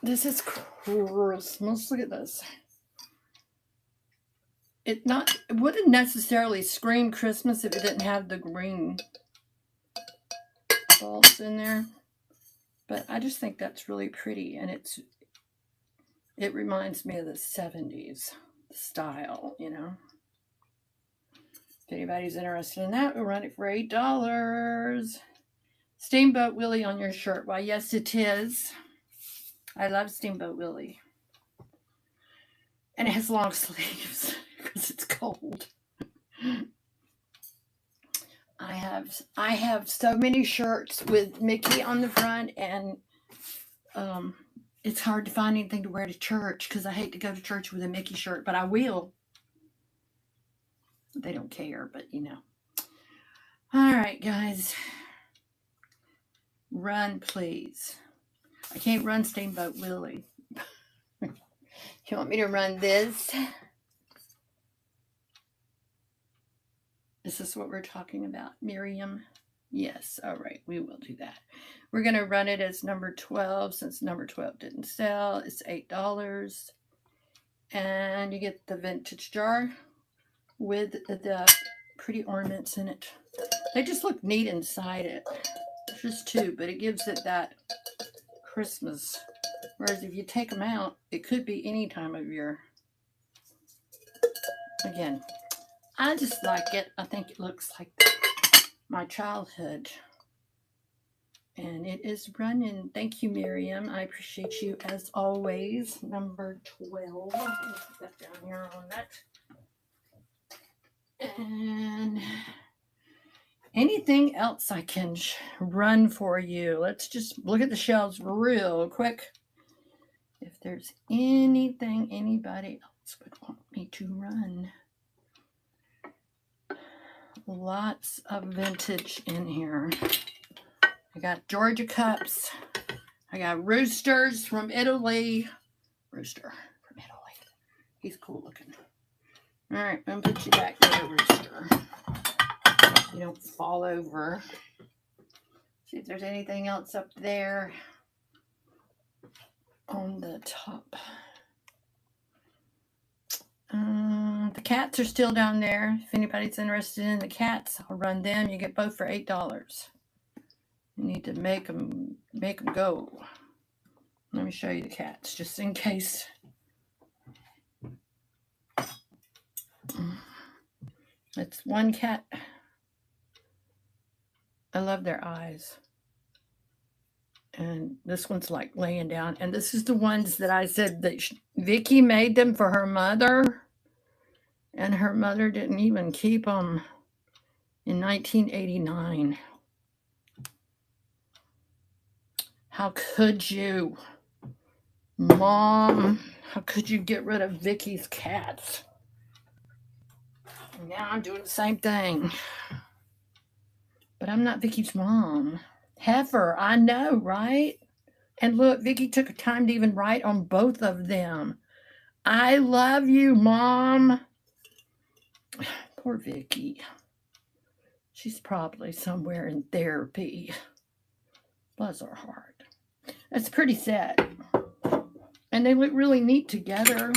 This is Christmas. Look at this. It wouldn't necessarily scream Christmas if it didn't have the green balls in there. But I just think that's really pretty, and it reminds me of the 70s. style, you know. If anybody's interested in that, we'll run it for $8. Steamboat Willie on your shirt. Why, yes, it is. I love Steamboat Willie. And it has long sleeves because it's cold. I have so many shirts with Mickey on the front, and it's hard to find anything to wear to church because I hate to go to church with a Mickey shirt, but I will. They don't care, but you know. All right, guys. Run, please. I can't run Steamboat Willie. You want me to run this? Is this what we're talking about, Miriam? Yes, all right, we will do that. We're going to run it as number 12 since number 12 didn't sell. It's $8. And you get the vintage jar with the pretty ornaments in it. They just look neat inside it. It's just two, but it gives it that Christmas. Whereas if you take them out, it could be any time of year. Again, I just like it. I think it looks like my childhood. And it is running. Thank you, Miriam. I appreciate you as always. Number 12. Let me put that down here on that. And anything else I can run for you? Let's just look at the shelves real quick. If there's anything anybody else would want me to run. Lots of vintage in here. I got Georgia cups. I got roosters from Italy. Rooster from Italy. He's cool looking. All right, I'm gonna put you back there, Rooster. You don't fall over. See if there's anything else up there on the top. The cats are still down there. If anybody's interested in the cats, I'll run them. You get both for $8. You need to make them go. Let me show you the cats, just in case. It's one cat. I love their eyes. And this one's like laying down. And this is the ones that I said that Vicky made them for her mother. And her mother didn't even keep them in 1989. How could you, Mom? How could you get rid of Vicky's cats? And now I'm doing the same thing. But I'm not Vicky's mom. Heifer, I know, right? And look, Vicky took time to even write on both of them. I love you, Mom. Poor Vicky. She's probably somewhere in therapy. Bless her heart. That's pretty sad. And they look really neat together.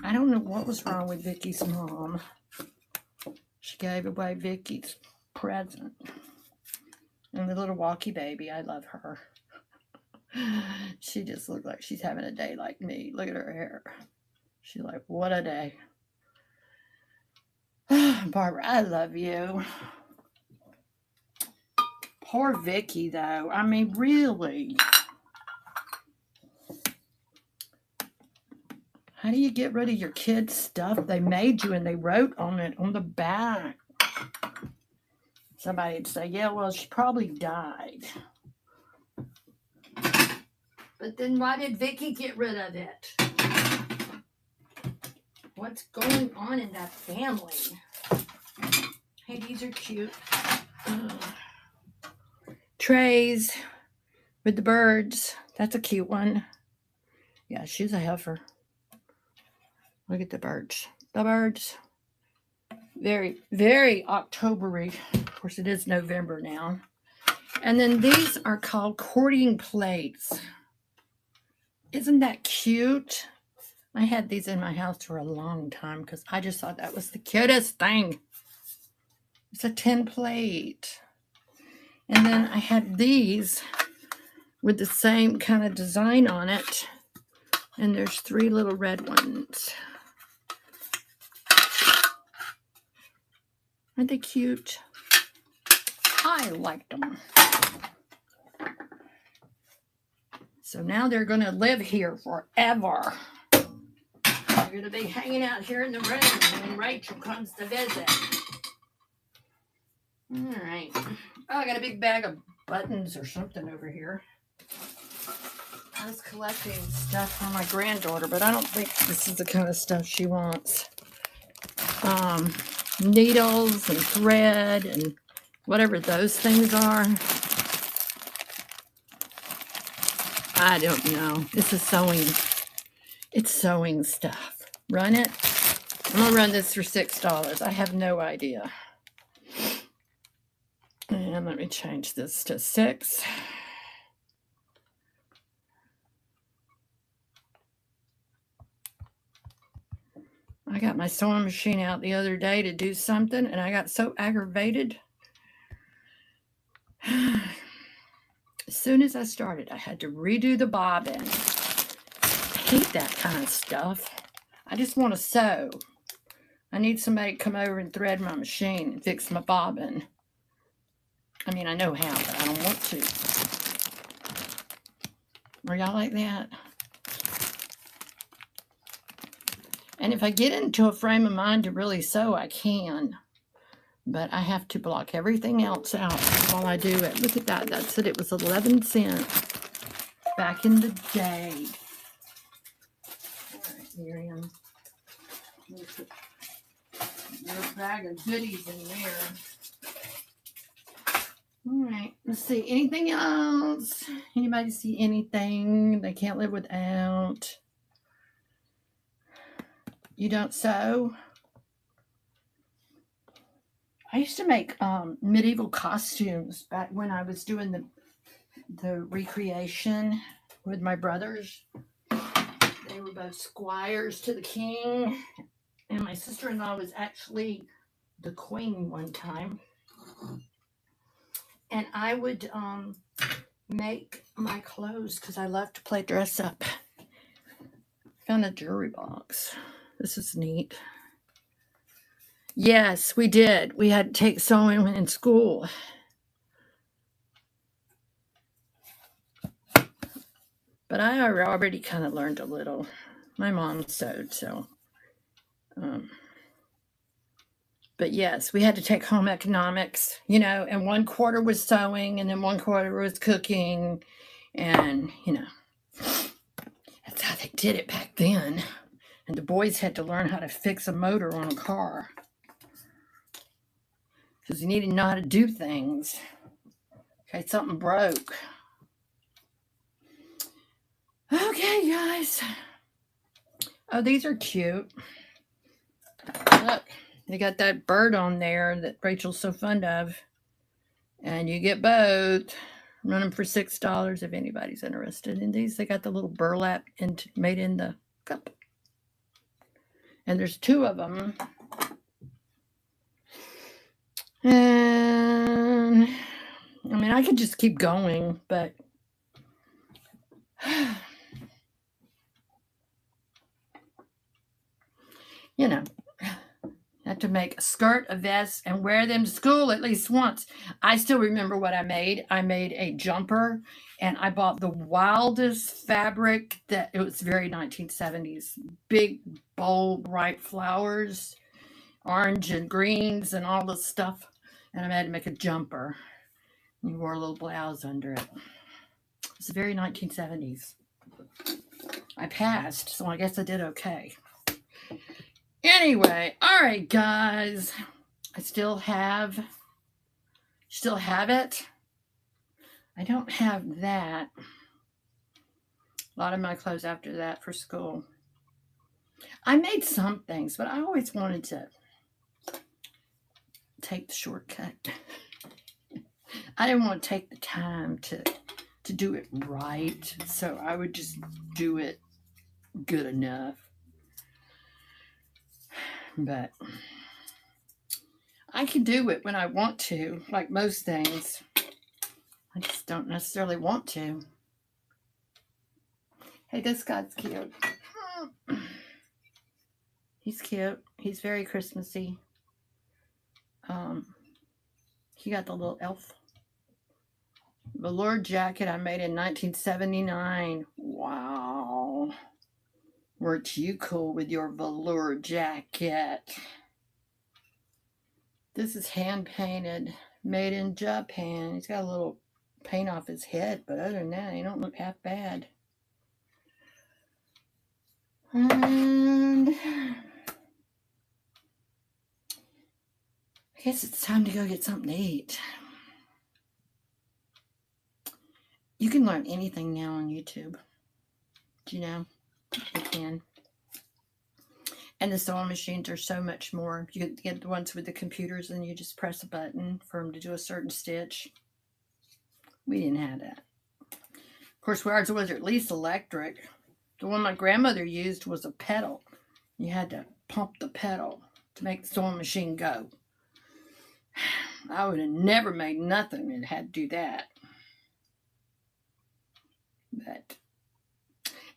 I don't know what was wrong with Vicky's mom. She gave away Vicky's present. And the little walkie baby, I love her. She just looked like she's having a day like me. Look at her hair. She's like, what a day. Barbara, I love you. Poor Vicky, though. I mean, really. How do you get rid of your kids' stuff? They made you and they wrote on it on the back. Somebody would say, yeah, well, she probably died. But then why did Vicky get rid of it? What's going on in that family? Hey, these are cute. Trays with the birds. That's a cute one. Yeah, she's a heifer. Look at the birds. The birds. Very, very October-y. Of course, it is November now. And then these are called courting plates. Isn't that cute? I had these in my house for a long time because I just thought that was the cutest thing. It's a tin plate. And then I had these with the same kind of design on it. And there's 3 little red ones. Aren't they cute? I liked them. So now they're going to live here forever. They're going to be hanging out here in the room when Rachel comes to visit. All right. Oh, I got a big bag of buttons or something over here. I was collecting stuff for my granddaughter, but I don't think this is the kind of stuff she wants. Needles and thread and whatever those things are. I don't know. This is sewing. It's sewing stuff. Run it. I'm going to run this for $6. I have no idea. And let me change this to 6. I got my sewing machine out the other day to do something, and I got so aggravated. As soon as I started, I had to redo the bobbin. I hate that kind of stuff. I just want to sew. I need somebody to come over and thread my machine and fix my bobbin. I mean, I know how, but I don't want to. Are y'all like that? And if I get into a frame of mind to really sew, I can. But I have to block everything else out while I do it. Look at that. That said it was 11 cents back in the day. All right, Miriam. Put your bag of goodies in there. All right, let's see. Anything else? Anybody see anything they can't live without? You don't sew? I used to make medieval costumes back when I was doing the recreation with my brothers. They were both squires to the king, and my sister-in-law was actually the queen one time. And I would make my clothes because I love to play dress up. Found a jewelry box. This is neat. Yes, we did. We had to take sewing in school. But I already kind of learned a little. My mom sewed, so. But yes, we had to take home economics, you know, and 1/4 was sewing and then 1/4 was cooking. And, you know, that's how they did it back then. And the boys had to learn how to fix a motor on a car. Because you need to know how to do things. Okay, something broke. Okay, guys. Oh, these are cute. Look, they got that bird on there that Rachel's so fond of. And you get both. Run them for $6 if anybody's interested in these. They got the little burlap made in the cup. And there's 2 of them. And I mean, I could just keep going, but you know, have to make a skirt, a vest, and wear them to school at least once. I still remember what I made. I made a jumper, and I bought the wildest fabric that it was very 1970s. Big, bold, bright flowers, orange and greens, and all this stuff. And I had to make a jumper. You wore a little blouse under it. It's very 1970s. I passed, so I guess I did okay. Anyway, all right, guys. I still have it. I don't have that. A lot of my clothes after that for school. I made some things, but I always wanted to take the shortcut. I didn't want to take the time to do it right, so I would just do it good enough. But I can do it when I want to, like most things. I just don't necessarily want to. Hey, this guy's cute. He's cute. He's very Christmassy. He got the little elf velour jacket I made in 1979. Wow. Weren't you cool with your velour jacket? This is hand painted, made in Japan. He's got a little paint off his head, but other than that, he don't look half bad. And I guess it's time to go get something to eat. You can learn anything now on YouTube. Do you know? You can. And the sewing machines are so much more. You get the ones with the computers and you just press a button for them to do a certain stitch. We didn't have that. Of course, ours was at least electric. The one my grandmother used was a pedal. You had to pump the pedal to make the sewing machine go. I would have never made nothing and had to do that. But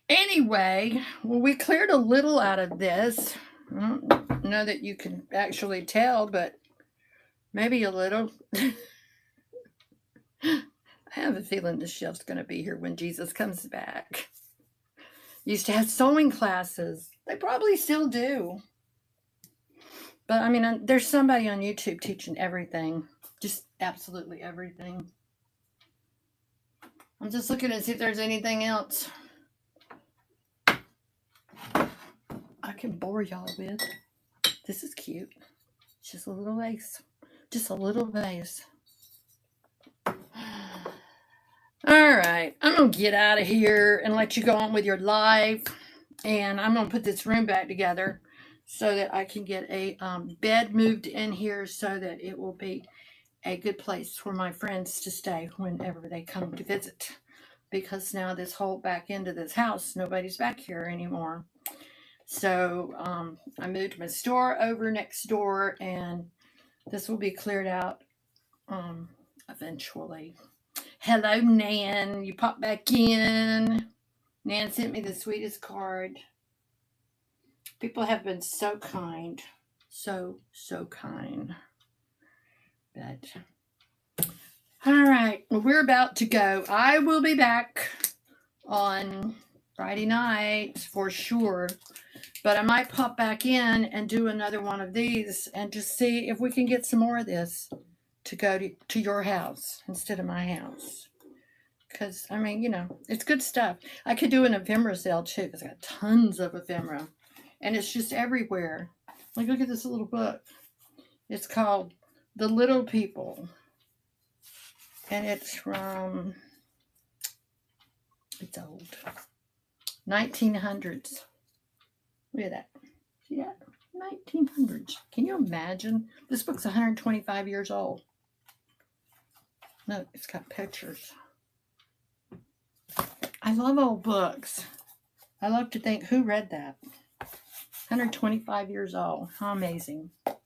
anyway, well, we cleared a little out of this. I don't know that you can actually tell, but maybe a little. I have a feeling this shelf's going to be here when Jesus comes back. Used to have sewing classes. They probably still do. But, I mean, there's somebody on YouTube teaching everything. Just absolutely everything. I'm just looking to see if there's anything else I can bore y'all with. This is cute. It's just a little vase. Just a little vase. All right. I'm going to get out of here and let you go on with your life. And I'm going to put this room back together so that I can get a bed moved in here so that it will be a good place for my friends to stay whenever they come to visit. Because now this whole back end of this house, nobody's back here anymore. So I moved my store over next door, and this will be cleared out eventually. Hello, Nan. You popped back in. Nan sent me the sweetest card. People have been so kind. So kind. But, all right. Well, we're about to go. I will be back on Friday night for sure. But I might pop back in and do another one of these and just see if we can get some more of this to go to your house instead of my house. Because, I mean, you know, it's good stuff. I could do an ephemera sale too because I got tons of ephemera. And it's just everywhere. Like, look at this little book. It's called The Little People. And it's from, it's old. 1900s. Look at that. See that? 1900s. Can you imagine? This book's 125 years old. Look, it's got pictures. I love old books. I love to think, who read that? 125 years old. How amazing. All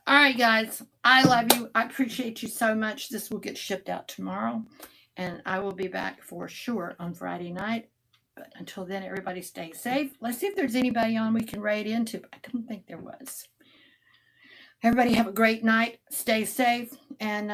right, guys. I love you. I appreciate you so much. This will get shipped out tomorrow. And I will be back for sure on Friday night. But until then, everybody stay safe. Let's see if there's anybody on we can raid into. I don't think there was. Everybody have a great night. Stay safe. And